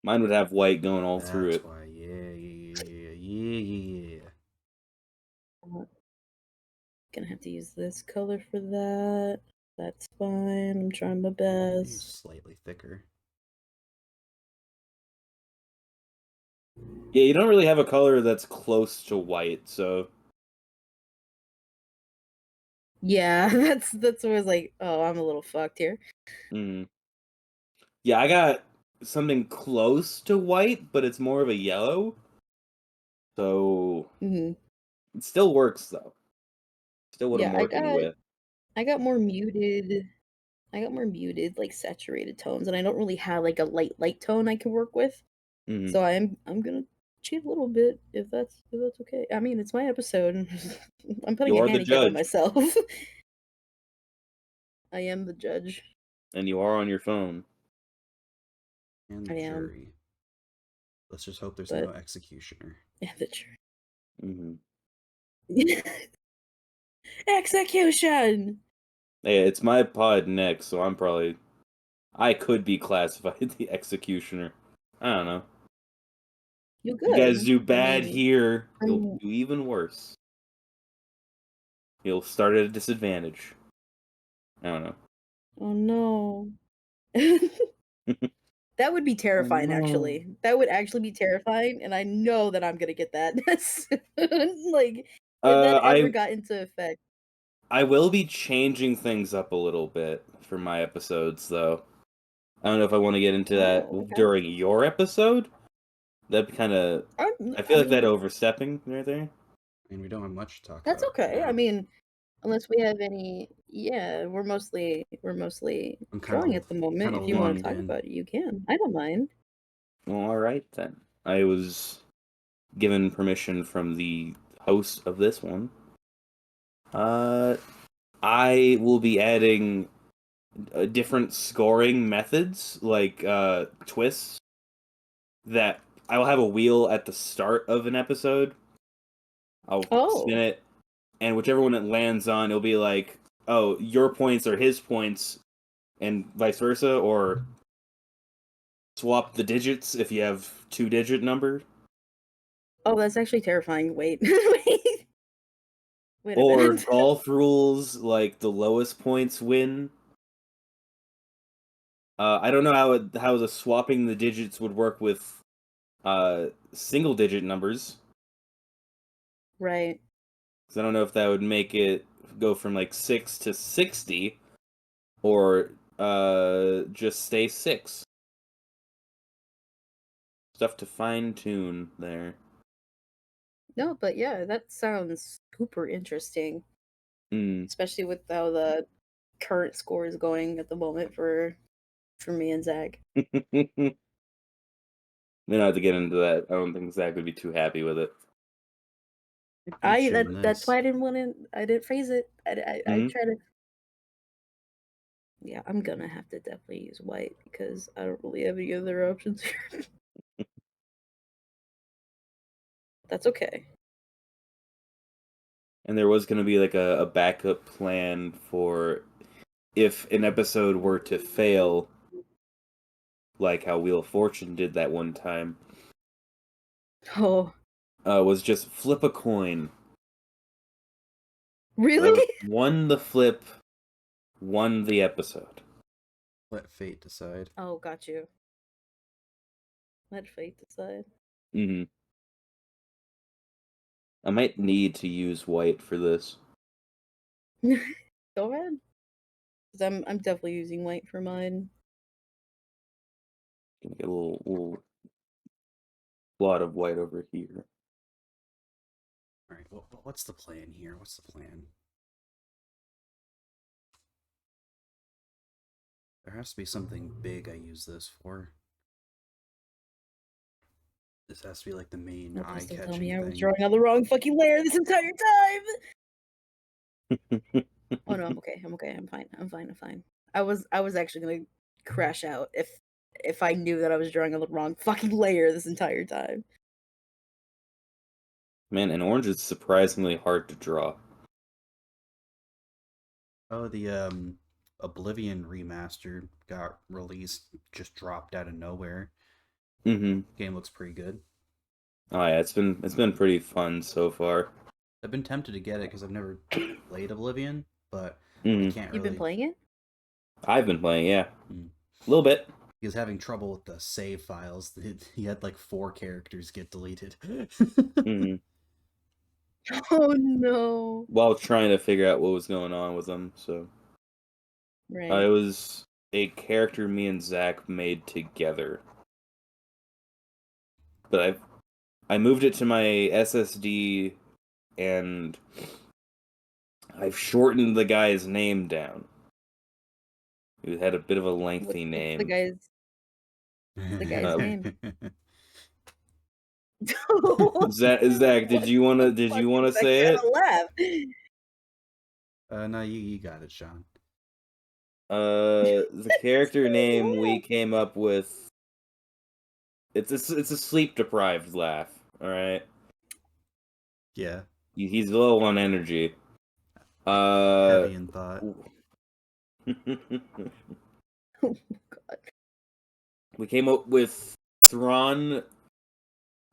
Mine would have white going all through That's it. why. Yeah. I'm gonna have to use this color for that. That's fine. I'm trying my Maybe best. slightly thicker. Yeah, you don't really have a color that's close to white, so. Yeah, that's always like, oh, I'm a little fucked here. Mm. Yeah, I got something close to white, but it's more of a yellow. So Hmm. it still works though. Still what I'm Yeah, working with. I got more muted. I got more muted, like saturated tones, and I don't really have like a light tone I can work with. Mm. So I'm gonna cheat a little bit if that's okay. I mean, it's my episode. I'm putting You a are the handicap on judge, myself. I am the judge. and you are on your phone. And the I am, jury. Let's just hope there's no but executioner. yeah, the jury. Mm-hmm. Execution. Hey, it's my pod next, so I could be classified the executioner. I don't know. You You guys good? do I bad mean, here, you'll I'm. do even worse. You'll start at a disadvantage. I don't know. Oh no. That would be Oh terrifying, no. actually. That would actually be terrifying, and I know that I'm gonna get that soon. Like, if that ever I got into effect. I will be changing things up a little bit for my episodes, though. I don't know if I want to get into that Oh, okay. during your episode. That'd kind of. I I feel like that mean, overstepping right there. I mean, we don't have much to talk that's about right okay. I now. mean, unless we have any, yeah, we're mostly I'm drawing at the kind moment. of If you want to locked talk in. about it, you can. I don't mind. Well, all right then. I was given permission from the host of this one. Uh, I will be adding different scoring methods, like twists. That I will have a wheel at the start of an episode. I'll spin Oh, it, and whichever one it lands on, it'll be like, oh, your points are his points, and vice versa, or swap the digits if you have two-digit number, oh, that's actually terrifying. Wait, wait, wait a or minute. golf rules like the lowest points win. I don't know how the swapping the digits would work with single-digit numbers, Right. because I don't know if that would make it go from like 6 to 60, or just stay 6. Stuff to fine tune there. No, but yeah, that sounds super interesting, Mm. especially with how the current score is going at the moment for me and Zach. We don't have to get into that. I don't think Zach would be too happy with it. Featuring That's this. why I didn't phrase it. I Mm. try to. Yeah, I'm gonna have to definitely use white because I don't really have any other options here. That's okay. And there was going to be like a backup plan for if an episode were to fail, like how Wheel of Fortune did that one time, Oh, was just flip a coin. Whoever really? won the flip won the episode. Let fate decide. Oh, got you. Let fate decide. Hmm. I might need to use white for this. Go ahead. 'Cause I'm definitely using white for mine. Gonna get a little blot of white over here. All right. Well, what's the plan here? What's the plan? There has to be something big I use this for. This has to be like the main Oh, please don't tell eye-catching me I was thing. drawing on the wrong fucking layer this entire time. Oh no, I'm okay. I'm okay. I'm fine. I'm fine. I'm fine. I was actually gonna crash out if I knew that I was drawing on the wrong fucking layer this entire time. Man, and orange is surprisingly hard to draw. Oh, the Oblivion remaster got released, just dropped out of nowhere. Mm-hmm. Game looks pretty good. Oh yeah, it's been pretty fun so far. I've been tempted to get it because I've never played Oblivion, but I Mm. can't You've been really. playing it? I've been playing, yeah, Mm. a little bit. He was having trouble with the save files. He had like 4 characters get deleted. Mm-hmm. Oh no. While trying to figure out what was going on with them, so Right. it was a character me and Zach made together, but I moved it to my SSD and I've shortened the guy's name down. He had a bit of a lengthy What's name. the guy's Uh, name? Zach, did What you wanna the fuck is that say kind it? of laugh? No, you got it, Sean. The character Kind of name we laugh. came up with. It's a sleep deprived laugh. All right, Yeah, he's low on energy. Uh, heavy in thought. Oh god. we came up with Thrawn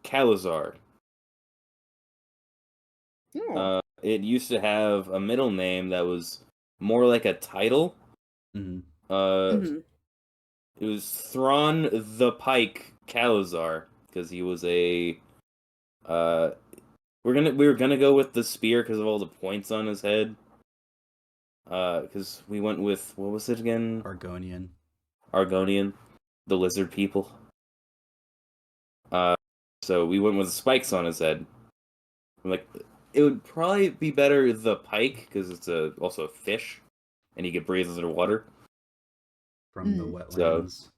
Calazar. Oh. It used to have a middle name that was more like a title. Mm-hmm. Uh, Hmm. it was Thrawn the Pike Calazar because he was a. Uh, we were gonna go with the spear because of all the points on his head. Because we went with what was it again? Argonian. Argonian, the lizard people. Uh, so we went with spikes on his head. I'm like, it would probably be better the pike because it's also a fish, and he could breathe underwater. From the Mm. So wetlands.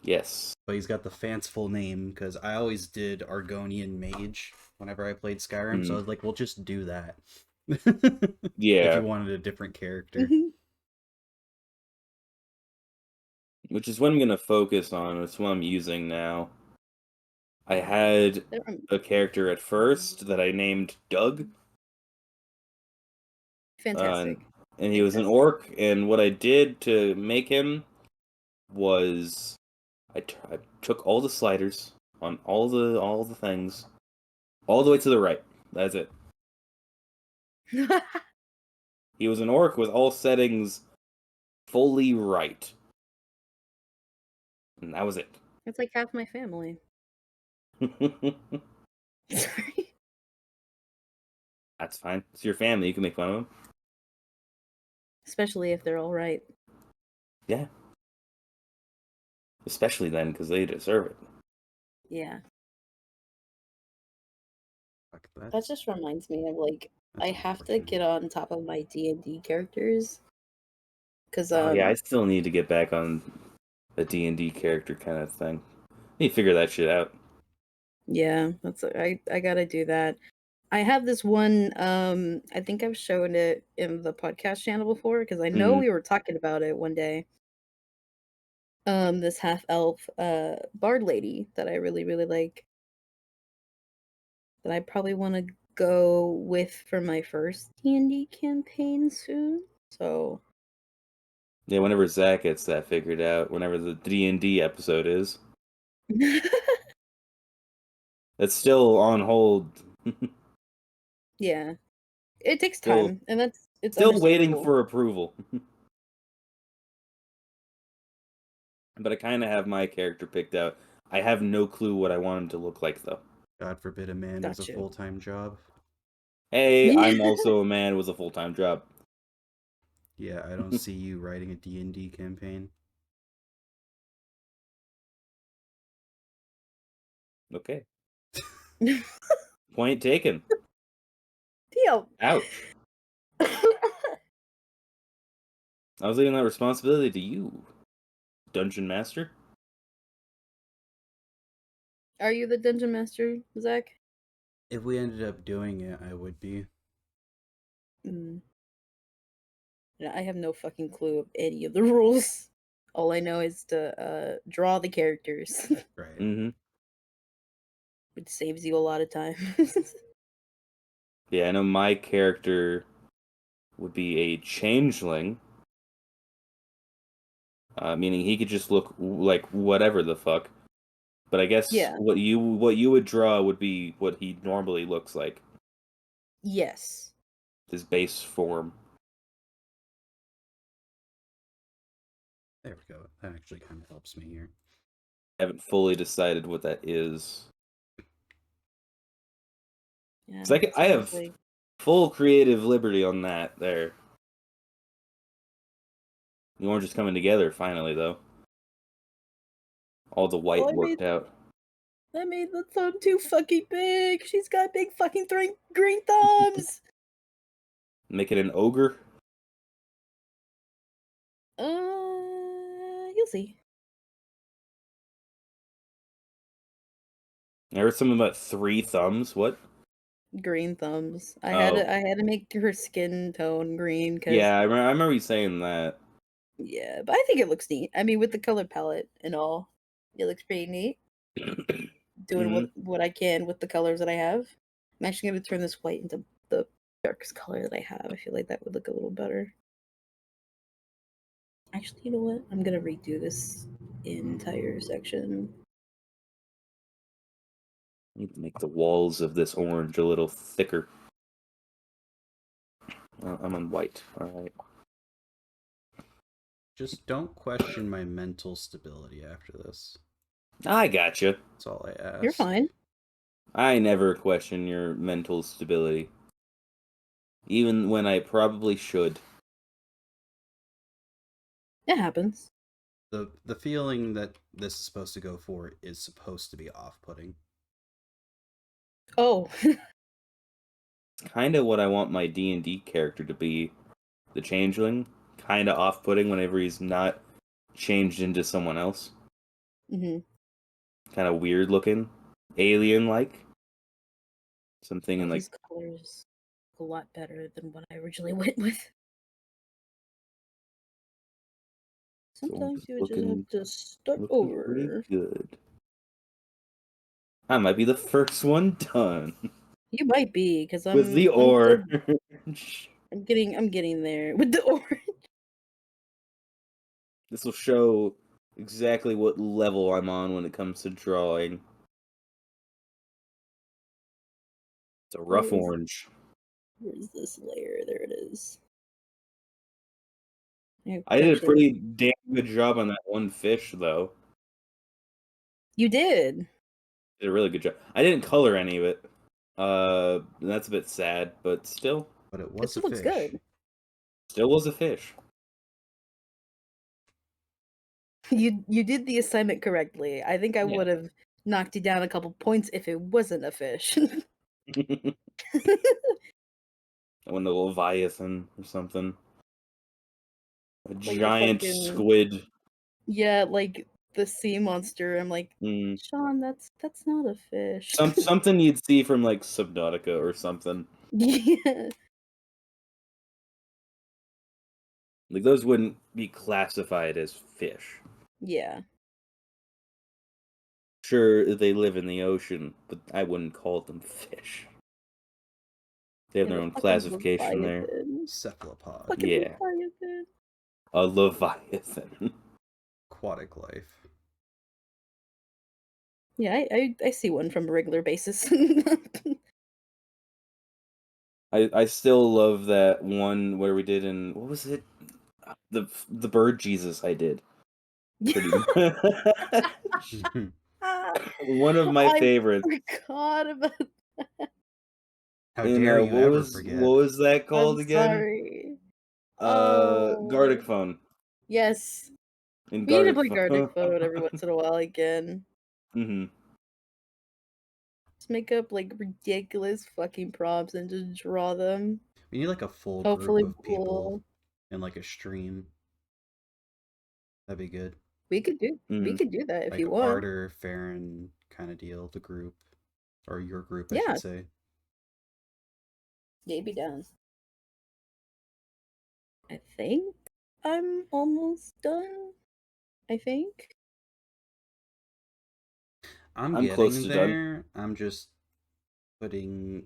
yes, But he's got the fanciful name because I always did Argonian Mage whenever I played Skyrim, so I mm, was like, we'll just do that. If you yeah, wanted a different character. Hmm. which is what I'm gonna focus on. It's what I'm using now. I had a character at first that I named Doug, uh, Fantastic. and he was an Fantastic. orc. And what I did to make him was I took all the sliders on all the things all the way to the right. That's it. He was an orc with all settings fully right, and that was it. It's like half my family. Sorry. That's fine. It's your family. You can make fun of them. Especially if they're all right. Yeah, especially then because they deserve it. Yeah. Fuck, That just reminds me of like I that's have to unfortunate. get on top of my D&D characters cuz Oh yeah, I still need to get back on the D&D character kind of thing. Need to figure that shit out. yeah, that's I got to do that. I have this one I think I've shown it in the podcast channel before cuz I know Hmm. we were talking about it one day. This half elf bard lady that I really really like that I probably want to go with for my first D&D campaign soon. So Yeah, whenever Zach gets that figured out, whenever the D&D episode is, it's still on hold. Yeah. It takes Still, time, and it's still waiting understandable. for approval. But I kind of have my character picked out. I have no clue what I want him to look like, though. God forbid a man was a Got you. full-time job. Hey, I'm also a man with a full-time job. Yeah, I don't see you writing a D&D campaign. Okay. Point taken. Deal. Ouch. I was leaving that responsibility to you, Dungeon Master. Are you the dungeon master, Zach? If we ended up doing it, I would be. Mm. Yeah, I have no fucking clue of any of the rules. All I know is to draw the characters, Right. Mm-hmm. which saves you a lot of time. Yeah, I know my character would be a changeling, meaning he could just look like whatever the fuck. But I guess Yeah. what you would draw would be what he normally looks like, Yes. his base form. There we go. That actually kind of helps me here. I haven't fully decided what that is. Yeah. 'Cause I have Like, full creative liberty on that there. The orange is coming together finally, though. All the white oh, worked out. I made the thumb too fucking big. She's got big fucking green thumbs. Make it an ogre. You'll see. I heard something about 3 thumbs. What? Green thumbs. Oh, I had to make her skin tone green because yeah. I remember you saying that. yeah, but I think it looks neat. I mean, with the color palette and all, it looks pretty neat. Doing Hmm. what I can with the colors that I have. I'm actually gonna turn this white into the darkest color that I have. I feel like that would look a little better. Actually, you know what? I'm gonna redo this entire section. Need to make the walls of this orange a little thicker. I'm on white. All right. Just don't question my mental stability after this. I gotcha. That's all I You're ask. fine. I never question your mental stability, even when I probably should. It happens. The feeling that this is supposed to go for is supposed to be off-putting. Oh, It's kind of what I want my D&D character to be. The changeling, kind of off-putting whenever he's not changed into someone else. mm-hmm. Kind of weird looking, alien-like. Something in Well, like these colors look a lot better than what I originally went with. Sometimes you just looking have to start pretty over. good. I might be the first one done You might be, because with the I'm still orange. I'm getting there with the orange. This will show exactly what level I'm on when it comes to drawing. It's a rough orange. Where's this layer? There it is. I did a Actually, pretty damn good job on that one fish, though. you did. Did a really good job. I didn't color any of it. That's a bit sad, but still But it It was a still looks fish. good. was a fish. You did the assignment correctly. I think I Yeah. would have knocked you down a couple points if it wasn't a fish. I went a Leviathan or something. A Like the giant fucking squid. yeah, like the sea monster. I'm like, Mm. Sean, that's not a fish. Something you'd see from like Subnautica or something. Yeah. Like those wouldn't be classified as fish. Yeah. Sure, they live in the ocean, but I wouldn't call them fish. They have Yeah, their the own fucking classification there. Leviathan. Cephalopod. Fucking Yeah. Leviathan. A leviathan. Aquatic life. Yeah, I see one from a regular basis. I still love that one where we did in what was it? The bird Jesus I did. Pretty much. One of my I favorites. forgot about. How In dare you what ever was forget? that I'm called again? sorry. Gardic Oh, phone. yes. In We need to Gardic play Gartic phone. Phone every once in a while again. Hmm. Just make up like ridiculous fucking prompts and just draw them. We need like a full group Hopefully of people we'll in like a stream. That'd be good. we Hmm. could do that if Like you want. Arter, Farron kind of deal, the group. Or your group, I should Yeah, say. yeah, be down. I think I'm almost done. I think. I'm I'm close getting to done. there. I'm just putting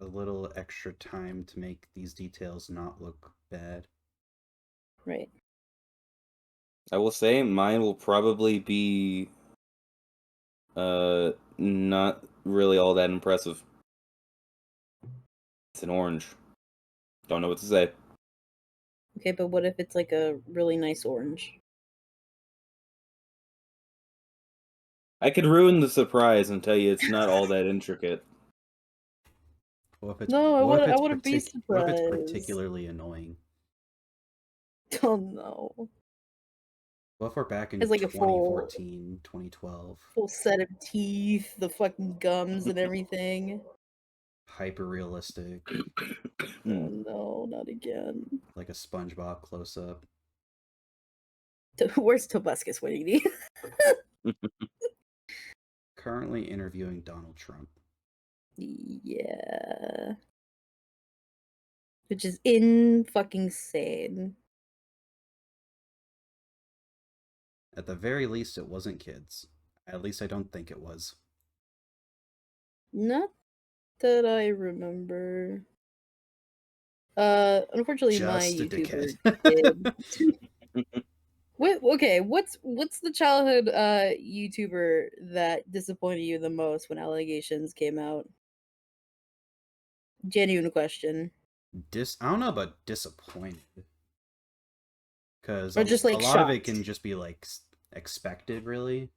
a little extra time to make these details not look bad. Right. I will say mine will probably be not really all that impressive. It's an orange. Don't know what to say. Okay, but what if it's like a really nice orange? I could ruin the surprise and tell you it's not all that intricate. No, I want to be what if it's surprised. particularly annoying? Oh no. What if we're back in Has like a 2014, 2012? full set of teeth, the fucking gums and everything. Hyper realistic, Oh no, not again. like a SpongeBob close up. Where's Tobuscus Winnie? Currently interviewing Donald Trump. Yeah. Which is in fucking sane. At the very least, it wasn't kids. At least I don't think it was. Not that I remember. Unfortunately my Just a dickhead. YouTuber did. Okay, what's the childhood YouTuber that disappointed you the most when allegations came out? Genuine question. I don't know about disappointed. Because Or just a like lot of it shocked. can just be like expected, really.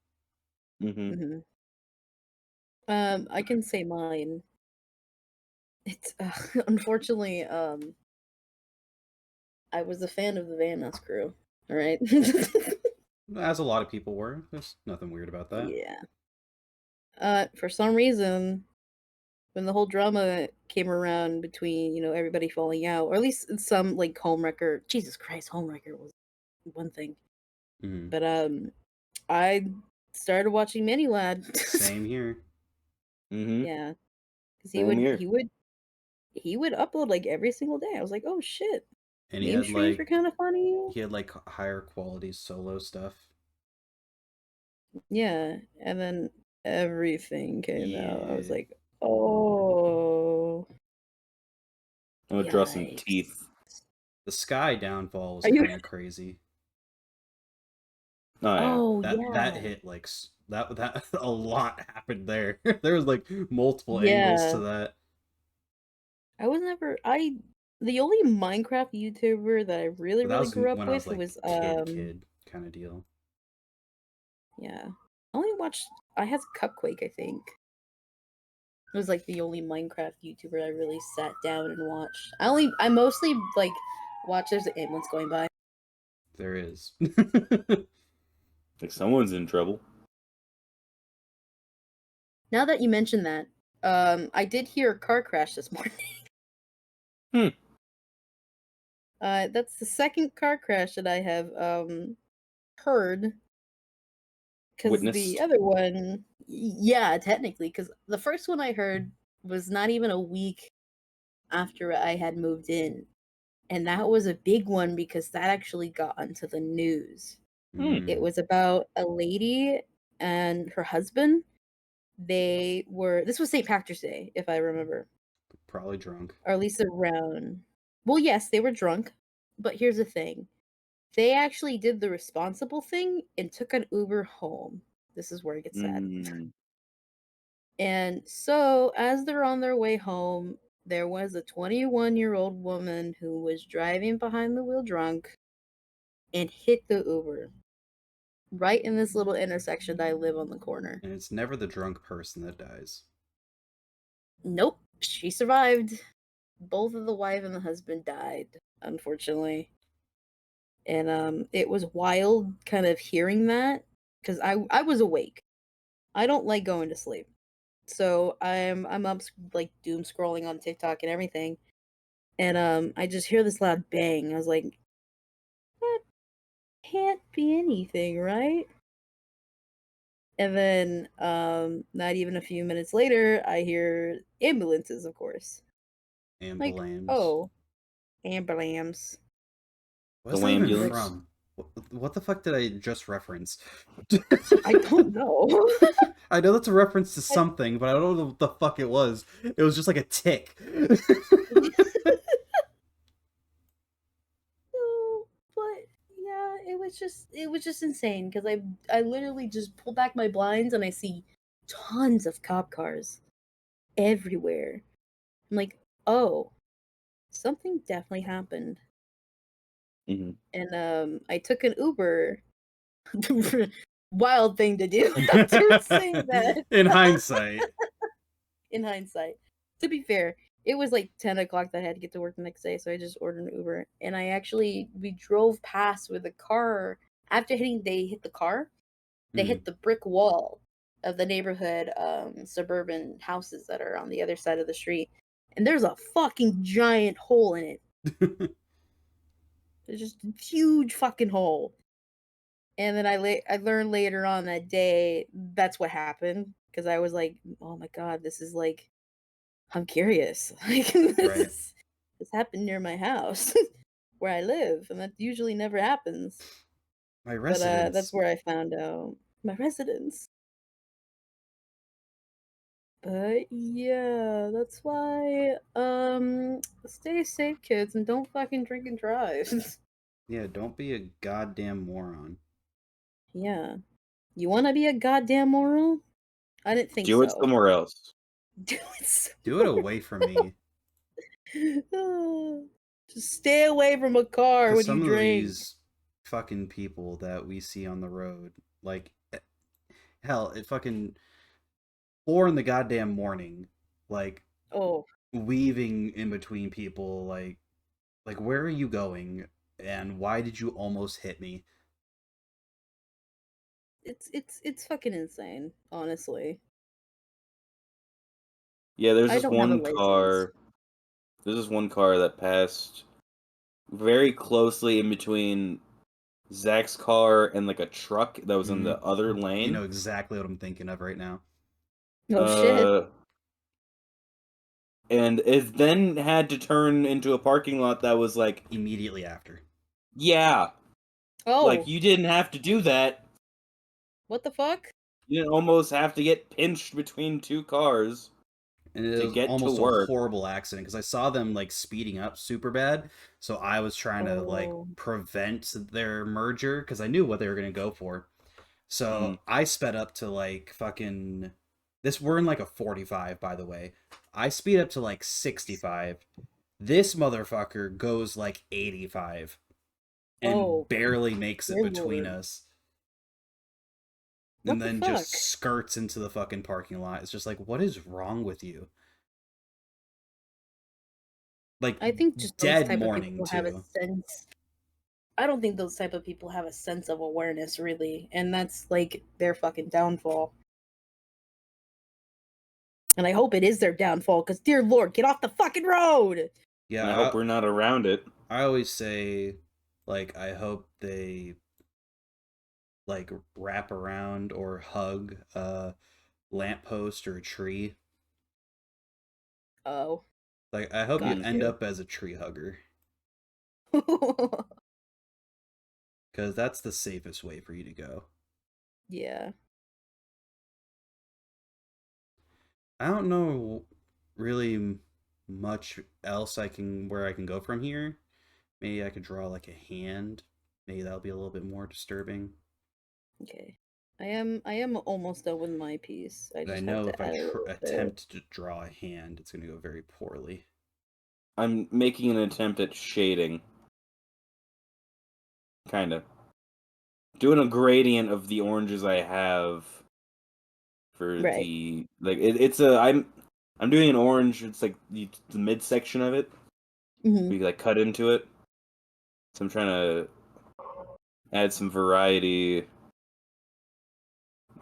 Hmm. Hmm. I can say mine. It's unfortunately I was a fan of the Van Ness crew. All right. As a lot of people were. There's nothing weird about that. Yeah. For some reason, when the whole drama came around between, everybody falling out, or at least some like homewrecker. Jesus Christ, homewrecker was one thing. Mm-hmm. But I started watching Mini Lad. Same here. Hmm. Yeah, because he Same would here. he would he would upload like every single day. I was like, oh shit, And meme streams were kind of funny. he had like higher quality solo stuff. Yeah, and then everything came out. I was Yeah. like, oh, I'm gonna draw some yikes. teeth. The Sky downfall was Are you? kind of crazy. Oh yeah. Oh That yeah, hit like that a lot happened there. There was like multiple angles to yeah. that. I was never I the only Minecraft YouTuber that I really But that really was grew up when I was with like was kid kind of deal. yeah. I only watched I had Cupquake, I think. It was like the only Minecraft YouTuber I really sat down and watched. I mostly like watch there's an ambulance going by. There is. Like someone's in trouble. Now that you mention that, I did hear a car crash this morning. Hmm. That's the second car crash that I have heard. Because the Witnessed. other one, yeah, technically, because the first one I heard was not even a week after I had moved in. And that was a big one because that actually got onto the news. It Mm, was about a lady and her husband. This was St. Patrick's Day, if I remember, probably drunk. or at least around. Well, yes, they were drunk, but here's the thing. They actually did the responsible thing and took an Uber home. This is where it gets sad. Mm. And so, as they're on their way home, there was a 21-year-old woman who was driving behind the wheel drunk and hit the Uber right in this little intersection that I live on the corner. And it's never the drunk person that dies. Nope, she survived. Both of the wife and the husband died, unfortunately. And it was wild kind of hearing that because I was awake. I don't like going to sleep. So I'm up like doom scrolling on TikTok and everything. And I just hear this loud bang. I was like, that can't be anything, right? And then not even a few minutes later, I hear ambulances, of course. Like, Ambulance. oh, ambulance. The What's that even Like, ambulance. from? What the fuck did I just reference? I don't know. I know that's a reference to I- something, but I don't know what the fuck it was. It was just like a tick. No, but yeah, it was just insane because I literally just pull back my blinds and I see tons of cop cars everywhere. I'm like, oh, something definitely happened. Hmm. And I took an Uber. Wild thing to do after saying that. In hindsight. In hindsight, to be fair, it was like 10 o'clock that I had to get to work the next day, so I just ordered an Uber. And we drove past with a car. After they hit the car, they Mm. hit the brick wall of the neighborhood suburban houses that are on the other side of the street. And there's a fucking giant hole in it. There's just a huge fucking hole. And then I learned later on that day that's what happened because I was like, "Oh my god, this is like I'm curious. Like Right. this happened near my house where I live, and that usually never happens." My But that's residence. where I found out my residence. But yeah, that's why stay safe, kids, and don't fucking drink and drive. Yeah, don't be a goddamn moron. Yeah. You want to be a goddamn moron? I didn't think Do it so. somewhere else. Do it Do it somewhere. away from me. Just stay away from a car Because when you some of drink. these fucking people that we see on the road, like, hell, it fucking 4 in the goddamn morning, like, Oh, weaving in between people, like, where are you going? And why did you almost hit me? it's fucking insane, honestly. Yeah, I don't have a license. There's this one car that passed very closely in between Zach's car and like a truck that was in Hmm. the other You know lane. exactly what I'm thinking of right now. Oh shit. Uh, and it then had to turn into a parking lot that was like, Immediately after. yeah, like Oh, you didn't have to do that. what the fuck? You didn't almost have to get pinched between two cars And it to was get to almost a work. horrible accident because I saw them like speeding up super bad. So I was trying to like Oh, prevent their merger because I knew what they were going to go for. So Mm. I sped up to like fucking this. We're in like a 45, by the way. I speed up to like 65. This motherfucker goes like 85 and oh, barely makes it dear between lord. us and What the then just fuck? skirts into the fucking parking lot. It's just like, what is wrong with you? Like, I think just those dead type of morning people have a too. sense. I don't think those type of people have a sense of awareness, really, and that's like their fucking downfall. And I hope it is their downfall, because dear lord, get off the fucking road! And I hope Yeah, we're not around it. I always say, like, I hope they like wrap around or hug a lamppost or a tree. Oh, Like, I hope you got Mm. end you. up as a tree hugger because that's the safest way for you to go. Yeah. I don't know really much else I can where I can go from here. Maybe I could draw like a hand. Maybe that'll be a little bit more disturbing. Okay. I am almost done with my piece. I And I just have know to if I add a little bit. attempt to draw a hand, it's going to go very poorly. I'm making an attempt at shading. Kind of. Doing a gradient of the oranges I have for Right. the like it's a I'm doing an orange. It's like the midsection of it. Hmm. We like cut into it. So I'm trying to add some variety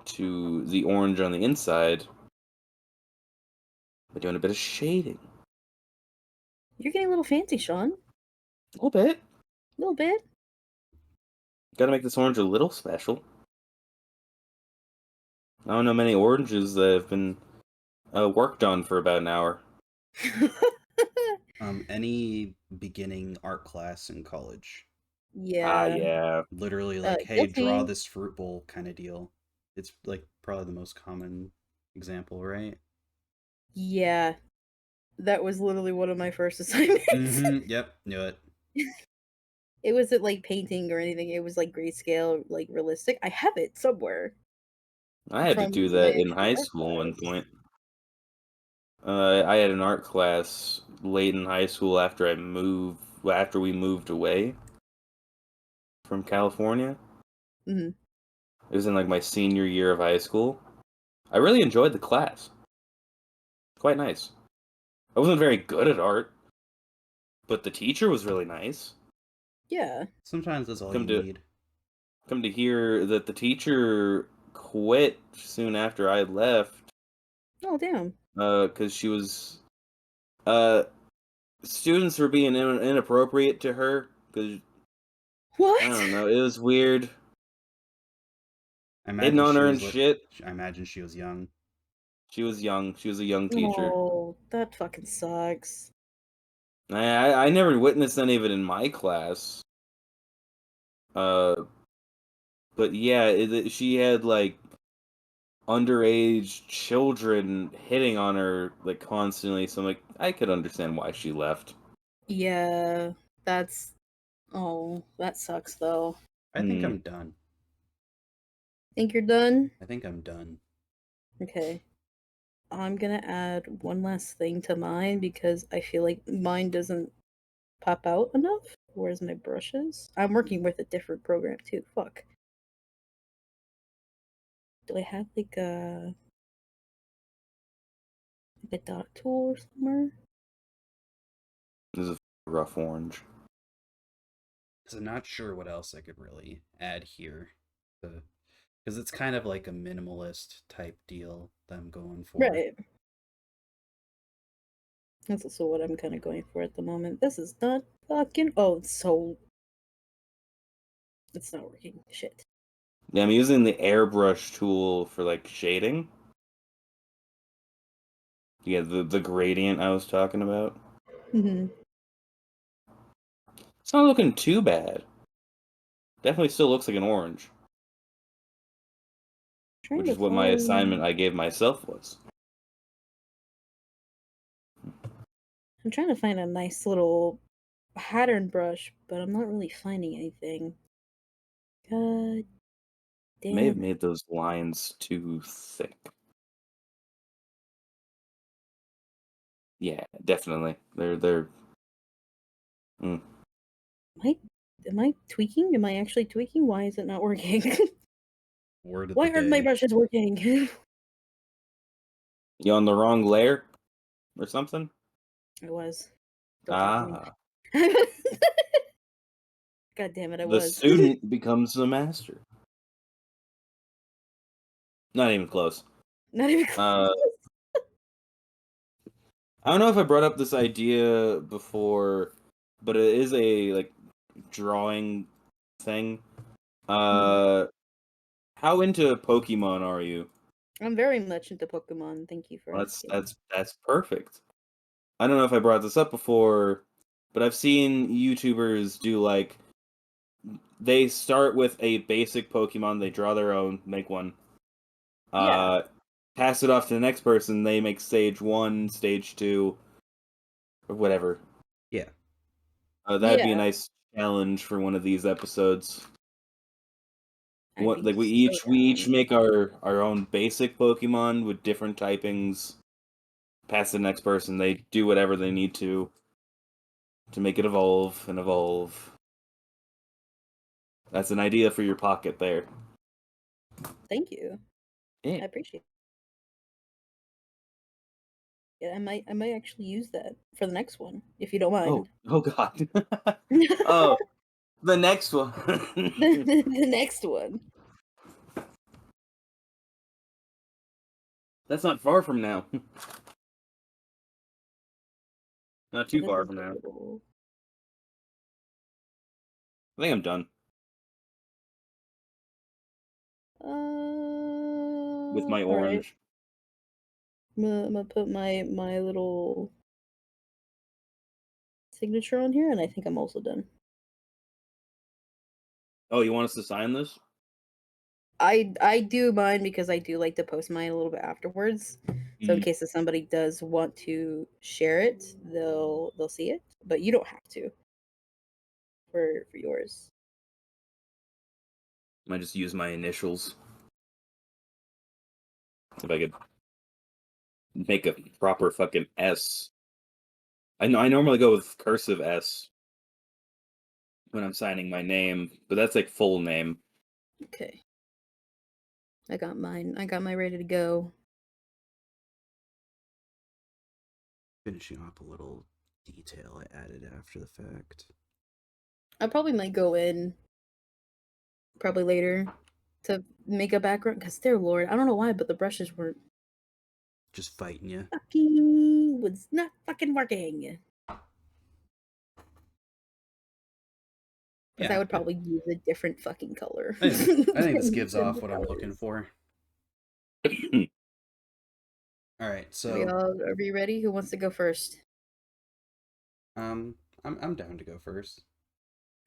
to the orange on the inside by doing a bit of shading. You're getting a little fancy, Sean. A little bit. A little bit. Got to make this orange a little special. I don't know many oranges that have been worked on for about an hour. Any beginning art class in college, Ah, Yeah. yeah. literally like, hey, draw Guilty. this fruit bowl kind of deal. It's like probably the most common example, right? Yeah. That was literally one of my first assignments. Yep, knew it. It wasn't like painting or anything. It was like grayscale, like realistic. I have it somewhere I had to from do my that in actual high art school one class. point. I had an art class late in high school after we moved away from California. Hmm. It was in like my senior year of high school. I really enjoyed the class. Quite nice. I wasn't very good at art, but the teacher was really nice. Yeah. Sometimes that's all you Come to need. come to hear that the teacher quit soon after I left Oh damn. because she was uh students were being inappropriate to her because I What? don't know, it was weird. I Hitting imagine on she her was and shit. I imagine she was young. She was young. She was a young teacher. Oh, that fucking sucks. I never witnessed any of it in my class. Uh, but yeah, she had like underage children hitting on her like constantly. So I'm like, I could understand why she left. Yeah. That's oh, that sucks though. I think Hmm. I'm done. Think you're done? I think I'm done. Okay. I'm gonna add one last thing to mine because I feel like mine doesn't pop out enough. Where's my brushes? I'm working with a different program too. Fuck. Do I have like a dot tool or somewhere? This is a rough orange. Because I'm not sure what else I could really add here. Because it's kind of like a minimalist type deal that I'm going for. Right. That's also what I'm kind of going for at the moment. This is not fucking. Oh, it's not working. Shit. Yeah, I'm using the airbrush tool for like shading. Yeah, the gradient I was talking about. Hmm. It's not looking too bad. Definitely still looks like an orange, Trying which to is what my assignment find. I gave myself was. I'm trying to find a nice little pattern brush, but I'm not really finding anything. God May have damn it. made those lines too thick. Yeah, definitely. They're. Mm. Am I tweaking? Am I actually tweaking? Why is it not working? Word of the Why aren't my day. brushes working? You on the wrong layer or something? I was. Don't talk to me. Ah, God damn it, I the was. student becomes the master. Not even close. Not even Uh, close. I don't know if I brought up this idea before, but it is a like drawing thing. Mhm. Uh, how into Pokemon are you? I'm very much into Pokemon. Thank you for Well, that's asking. that's that's perfect. I don't know if I brought this up before, but I've seen YouTubers do like they start with a basic Pokemon, they draw their own, make one, Yeah. uh, pass it off to the next person, they make stage one, stage two, or whatever. Yeah. That'd be a Yeah. nice challenge for one of these episodes. I What think like we so each down. make our own basic Pokemon with different typings. Pass to the next person. They do whatever they need to make it evolve and evolve. That's an idea for your pocket there. Thank you. Yeah. I appreciate it. I might actually use that for the next one, if you don't mind. Oh God. Oh, the next one. The next one. That's not far from now. Not too This far is from a now. little. I think I'm done with my All right. orange. I'm gonna put my little signature on here, and I think I'm also done. Oh, you want us to sign this? I do mine because I do like to post mine a little bit afterwards. So in case if somebody does want to share it, they'll see it, but you don't have to for yours. Might just use my initials. If I could make a proper fucking S. I know I normally go with cursive S when I'm signing my name, but that's like full name. Okay. I got mine. I got mine ready to go. Finishing up a little detail I added after the fact. I probably might go in probably later to make a background because dear lord, I don't know why, but the brushes weren't Just fighting you. fucking was not fucking working. Because I would probably use a different fucking color. I think this gives than off the what I'm looking colors. for. All right, Are we ready? Who wants to go first? I'm down to go first.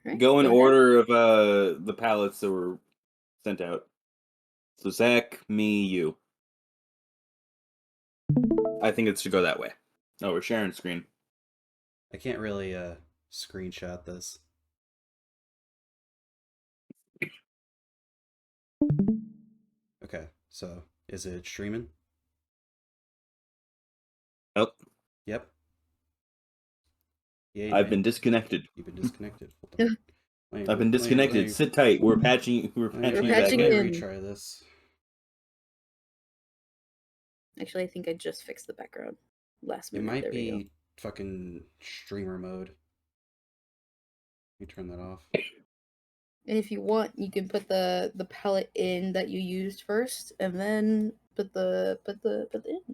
Right, Go in go ahead. order of the palettes that were sent out. So Zach, me, you. I think it should go that way. Oh, we're sharing screen. I can't really screenshot this. Okay, so is it streaming? Oh, Yep. Yay, I've man. been disconnected. You've been disconnected. Hold on. I've been disconnected. Sit tight. We're patching. We're patching you back patching in. in. Retry this. Actually, I think I just fixed the background last It minute. might There we go. be fucking streamer mode. Let me turn that off. And if you want, you can put the palette in that you used first, and then put the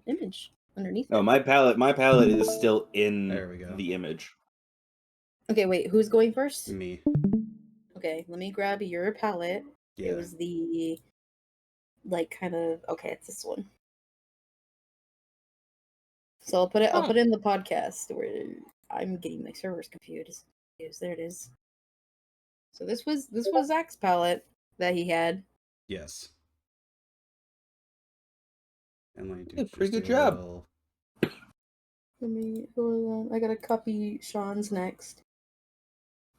image underneath Oh, it. my palette is still in There we go. the image. Okay, wait. Who's going first? Me. Okay, let me grab your palette. Yeah. It was the kind of okay. It's this one. So I'll put it. I'll put it in the podcast where I'm getting my servers confused. There it is. So this was Zach's palette that he had. Yes. And let me Yeah, pretty just good do a job. little. Let me hold on. I gotta copy Sean's next.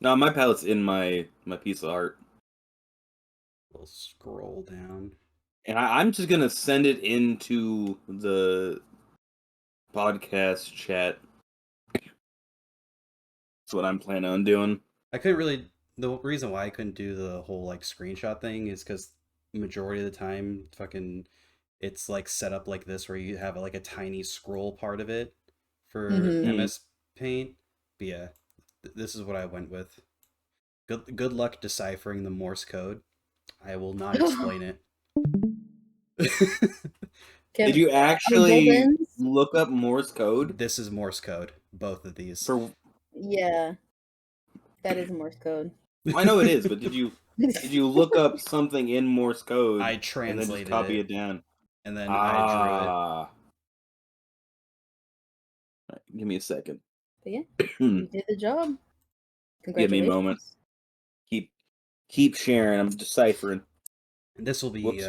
No, my palette's in my piece of art, We'll scroll down. and I'm just gonna send it into the podcast chat. That's what I'm planning on doing. I couldn't really. The reason why I couldn't do the whole like screenshot thing is because majority of the time, fucking, it's like set up like this where you have like a tiny scroll part of it for Mm-hmm. MS Paint. But yeah, this is what I went with. Good luck deciphering the Morse code. I will not explain it. Did you Both actually ends? look up Morse code? This is Morse code. Both of these. Yeah, that is Morse code. I know it is, but did you look up something in Morse code I and then just translated copy it, it down? and then I drew it. Right, give me a second. But yeah, you did the job. Give me a moment. Congratulations. Keep sharing. I'm deciphering. And this will be Whoops.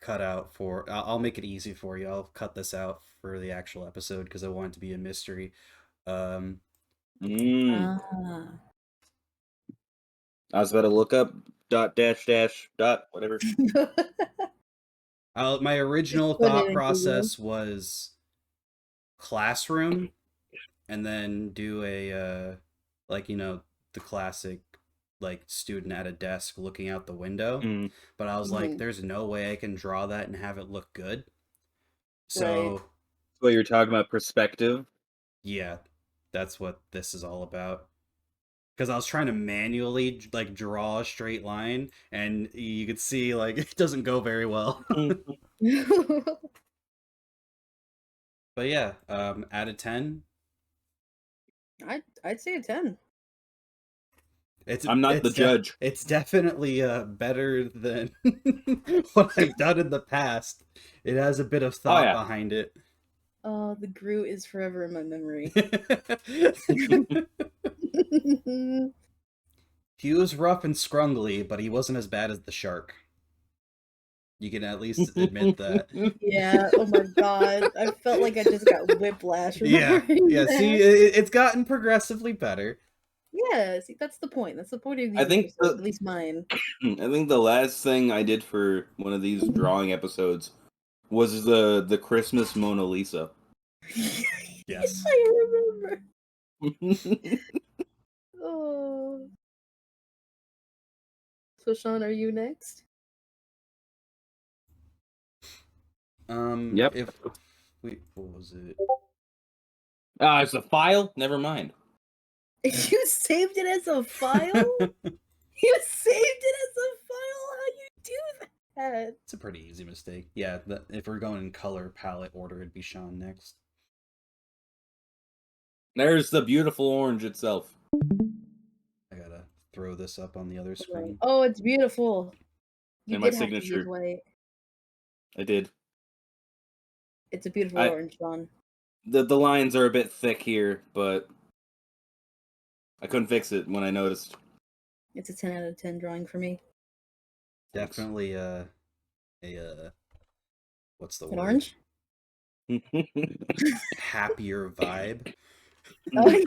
cut out for. I'll make it easy for you. I'll cut this out for the actual episode because I want it to be a mystery. Mm. Ah. I was about to look up dot dash dash dot whatever. My Just original put it thought in Google. process was classroom, and then do a like the classic like student at a desk looking out the window. Mm. But I was like, Mhm. there's no way I can draw that and have it look good. Right. So What you're talking about, perspective? yeah, that's what this is all about. Because I was trying to manually like draw a straight line, and you could see like it doesn't go very well. But yeah, out of 10, I'd say a 10. it's I'm not the it's judge. it's definitely better than what I've done in the past. It has a bit of Oh thought yeah. behind it. Oh, the Groot is forever in my memory. He was rough and scrungly, but he wasn't as bad as the shark. You can at least admit that. Yeah, oh my god. I felt like I just got whiplash Yeah, remembering yeah. See, that. it's gotten progressively better. Yeah, see, that's the point. That's the point of I these think episodes, at least mine. I think the last thing I did for one of these drawing episodes was the Christmas Mona Lisa. Yes. I remember. Oh. So, Sean, are you next? Yep. If wait, what was it? Ah, it's a file. Never mind. You saved it as a file? You saved it as a file? How you do that? It's a pretty easy mistake. Yeah, if we're going in color palette order, it'd be Sean next. There's the beautiful orange itself. I gotta throw this up on the other Right. screen. Oh, it's beautiful. You And my did have to use signature. white. I did. It's a beautiful I orange, Sean. the lines are a bit thick here, but I couldn't fix it when I noticed. It's a 10 out of 10 drawing for me. Thanks. Definitely a what's the An word? orange? Happier vibe. Oh,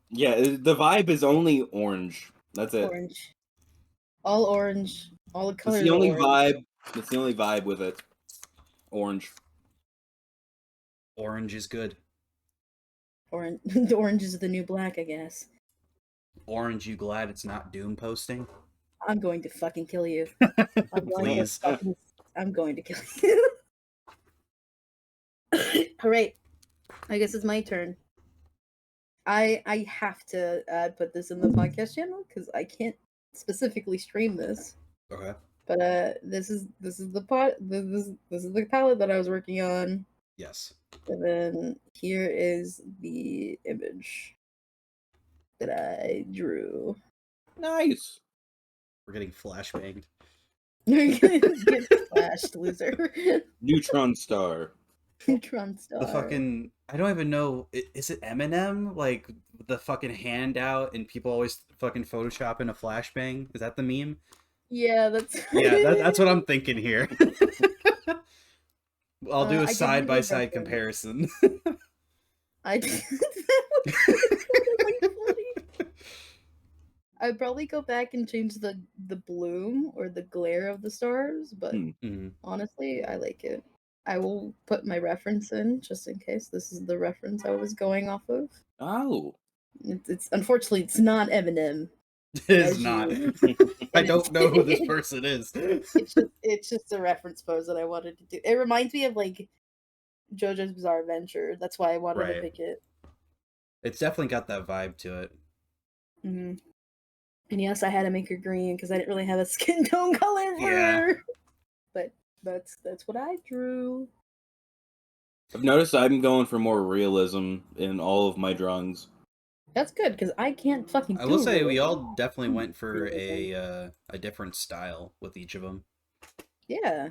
Yeah, the vibe is only orange. That's it. orange. All orange. All the That's colors the are only orange. vibe. That's the only vibe with it. Orange. Orange is good. Orange. Orange is the new black, I guess. Orange, you glad it's not Doom posting? I'm going to fucking kill you. Please. I'm going to kill you. Alright. I guess it's my turn. I have to put this in the podcast channel because I can't specifically stream this. Okay. But this is the this is the palette that I was working on. Yes. And then here is the image that I drew. Nice. We're getting flashbanged. You're gonna get flashed, loser. Neutron star. Neutron star. The fucking I don't even know. Is it Eminem? Like the fucking handout, and people always fucking Photoshop in a flashbang. Is that the meme? Yeah, that's Yeah, that's what I'm thinking here. I'll do a I did side do by a side reference. comparison. I did. I'd probably go back and change the bloom or the glare of the stars, but Mhm. honestly, I like it. I will put my reference in just in case this is the reference I was going off of. Oh. It's unfortunately it's not Eminem. It is As not. you, I and don't know who this person is. it's just a reference pose that I wanted to do. It reminds me of like JoJo's Bizarre Adventure. That's why I wanted to Right. pick it. It's definitely got that vibe to it. Mm-hmm. And yes, I had to make her green because I didn't really have a skin tone color for her. But that's what I drew. I've noticed I'm going for more realism in all of my drawings. That's good because I can't fucking. I will say we realism. all definitely went for Realism. a different style with each of them. Yeah.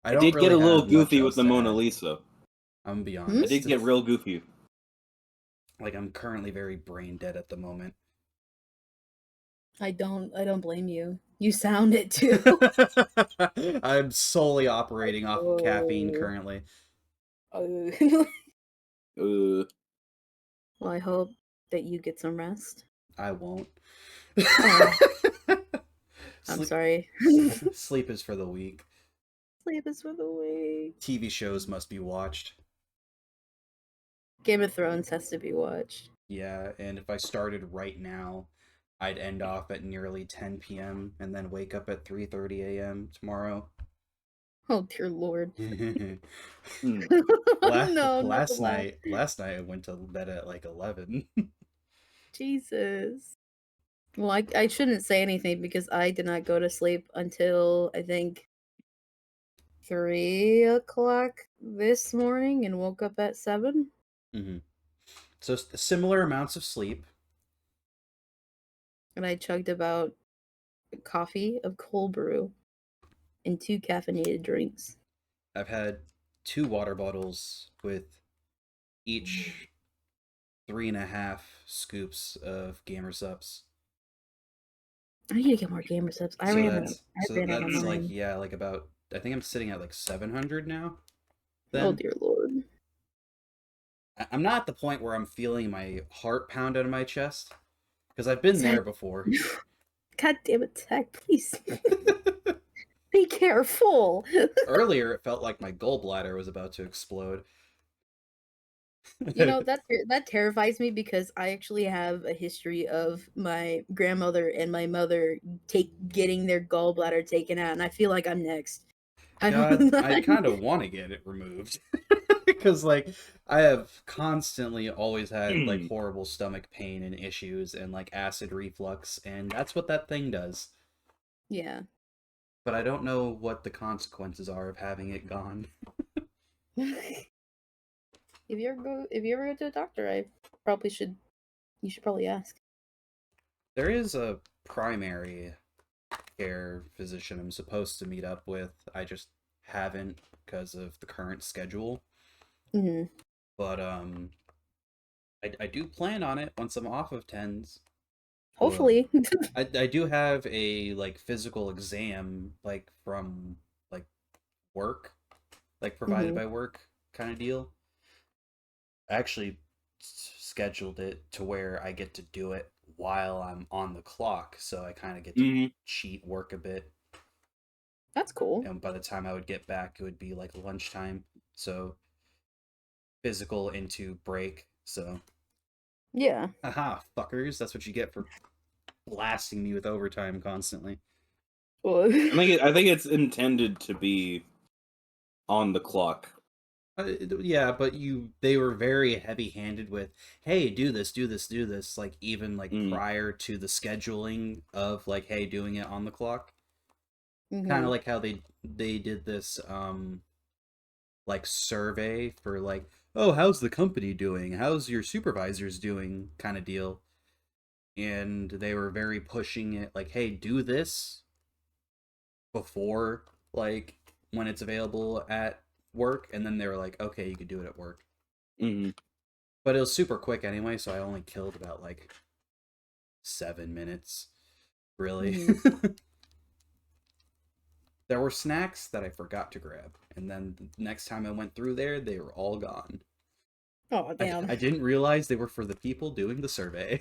I I don't did get really a little have much goofy with else the to Mona add. Lisa. I'm gonna be Hmm? I honest. did get real goofy. Like I'm currently very brain dead at the moment. I don't blame you. You sound it too. I'm solely operating off of caffeine Oh. currently. Oh. Uh, Well, I hope that you get some rest. I won't. Oh, I'm sleep, sorry. sleep is for the weak. Sleep is for the weak. TV shows must be watched. Game of Thrones has to be watched. Yeah, and if I started right now, I'd end off at nearly 10 p.m. and then wake up at 3:30 a.m. tomorrow. Oh dear lord. Hmm. No, not the laugh. Last night I went to bed at like 11. Jesus. Well, I shouldn't say anything because I did not go to sleep until I think 3 o'clock this morning and woke up at 7. hmm So similar amounts of sleep. And I chugged about a coffee of cold brew and 2 caffeinated drinks. I've had 2 water bottles with each 3.5 scoops of Gamer Sups. I need to get more gamer subs. I ran out. I ran out of Like, mine. yeah, like about, I think I'm sitting at like 700 now. Oh Then dear lord. I'm not at the point where I'm feeling my heart pound out of my chest because I've been there Zach, before. God damn it, Zach, please. Be careful. Earlier, it felt like my gallbladder was about to explode. You know, that terrifies me because I actually have a history of my grandmother and my mother getting their gallbladder taken out, and I feel like I'm next. I God, don't. I kind of want to get it removed because, like, I have constantly always had like horrible stomach pain and issues and like acid reflux, and that's what that thing does. Yeah. But I don't know what the consequences are of having it gone. If you ever go to a doctor, I probably should. You should probably ask. There is a primary care physician I'm supposed to meet up with. I just haven't because of the current schedule. Hmm. But I do plan on it once I'm off of tens. Well, Hopefully. I do have a like physical exam like from like work, like provided Hmm. by work kind of deal. I actually scheduled it to where I get to do it while I'm on the clock, so I kind of get to Hmm. cheat work a bit. That's cool. And by the time I would get back, it would be like lunchtime. So physical into break. So, Yeah. haha, fuckers, that's what you get for blasting me with overtime constantly. Well, I think it's intended to be on the clock. Yeah, but they were very heavy-handed with, hey, do this, do this, do this, like even like Mm. prior to the scheduling of like, hey, doing it on the clock. Kind hmm of like how they did this like survey for like, oh, how's the company doing? How's your supervisors doing kind of deal. And they were very pushing it like, hey, do this before like when it's available at work, and then they were like, okay, you could do it at work. Hmm. But it was super quick anyway, so I only killed about like 7 minutes, really. hmm There were snacks that I forgot to grab, and then the next time I went through there, they were all gone. Oh damn. I didn't realize they were for the people doing the survey.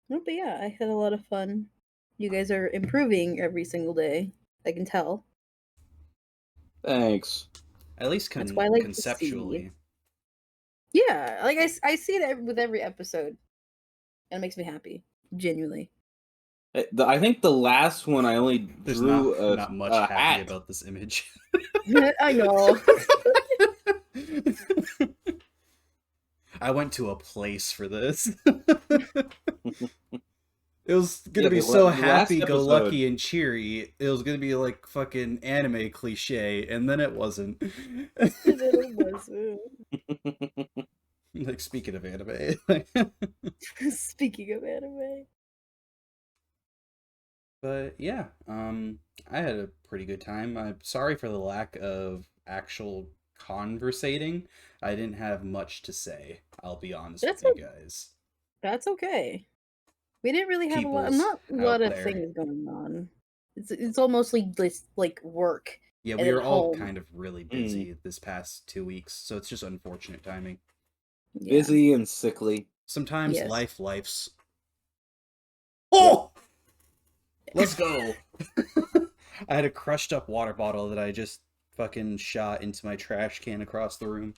No, but yeah, I had a lot of fun. You guys are improving every single day. I can tell. Thanks. At least That's why I like to see. conceptually. Yeah, like I see it with every episode, and it makes me happy, genuinely. I think the last one I only There's drew not much a happy hat. about this image. I know. I went to a place for this. It was gonna Yeah, be so the last happy go episode. lucky and cheery. It was gonna be like fucking anime cliche, and then it wasn't. Like, speaking of anime. Speaking of anime. But yeah, I had a pretty good time. I'm sorry for the lack of actual conversating. I didn't have much to say. I'll be honest with That's you guys. that's okay. We didn't really have Peoples not a lot out of there. things going on. It's all mostly just like work. Yeah, and we then were all home. kind of really busy this past 2 weeks, so it's just unfortunate timing. Yeah. Busy and sickly. Sometimes Yes. life's. Oh! Let's go! I had a crushed up water bottle that I just fucking shot into my trash can across the room.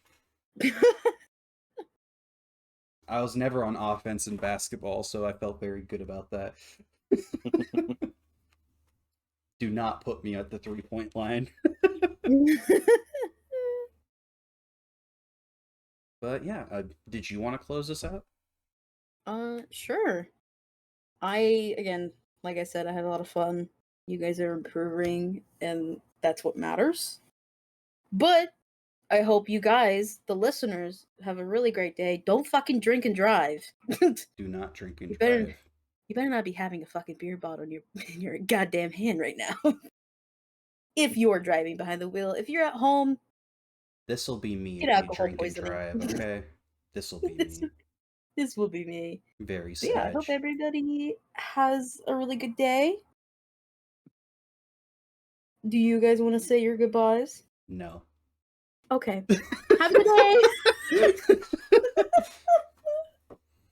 I was never on offense in basketball, so I felt very good about that. Do not put me at the 3-point line. But yeah, did you want to close this out? Sure. Again, like I said, I had a lot of fun. You guys are improving, and that's what matters. But I hope you guys, the listeners, have a really great day. Don't fucking drink and drive. Do not drink and You better drive. you better not be having a fucking beer bottle in your goddamn hand right now. If you're driving behind the wheel. If you're at home, This'll be me get if we alcohol drink and poisoning. drive, okay? This'll be this, me. this will be me. Very But yeah, I hope sag. everybody has a really good day. Do you guys want to say your goodbyes? No. Okay. Have a good day.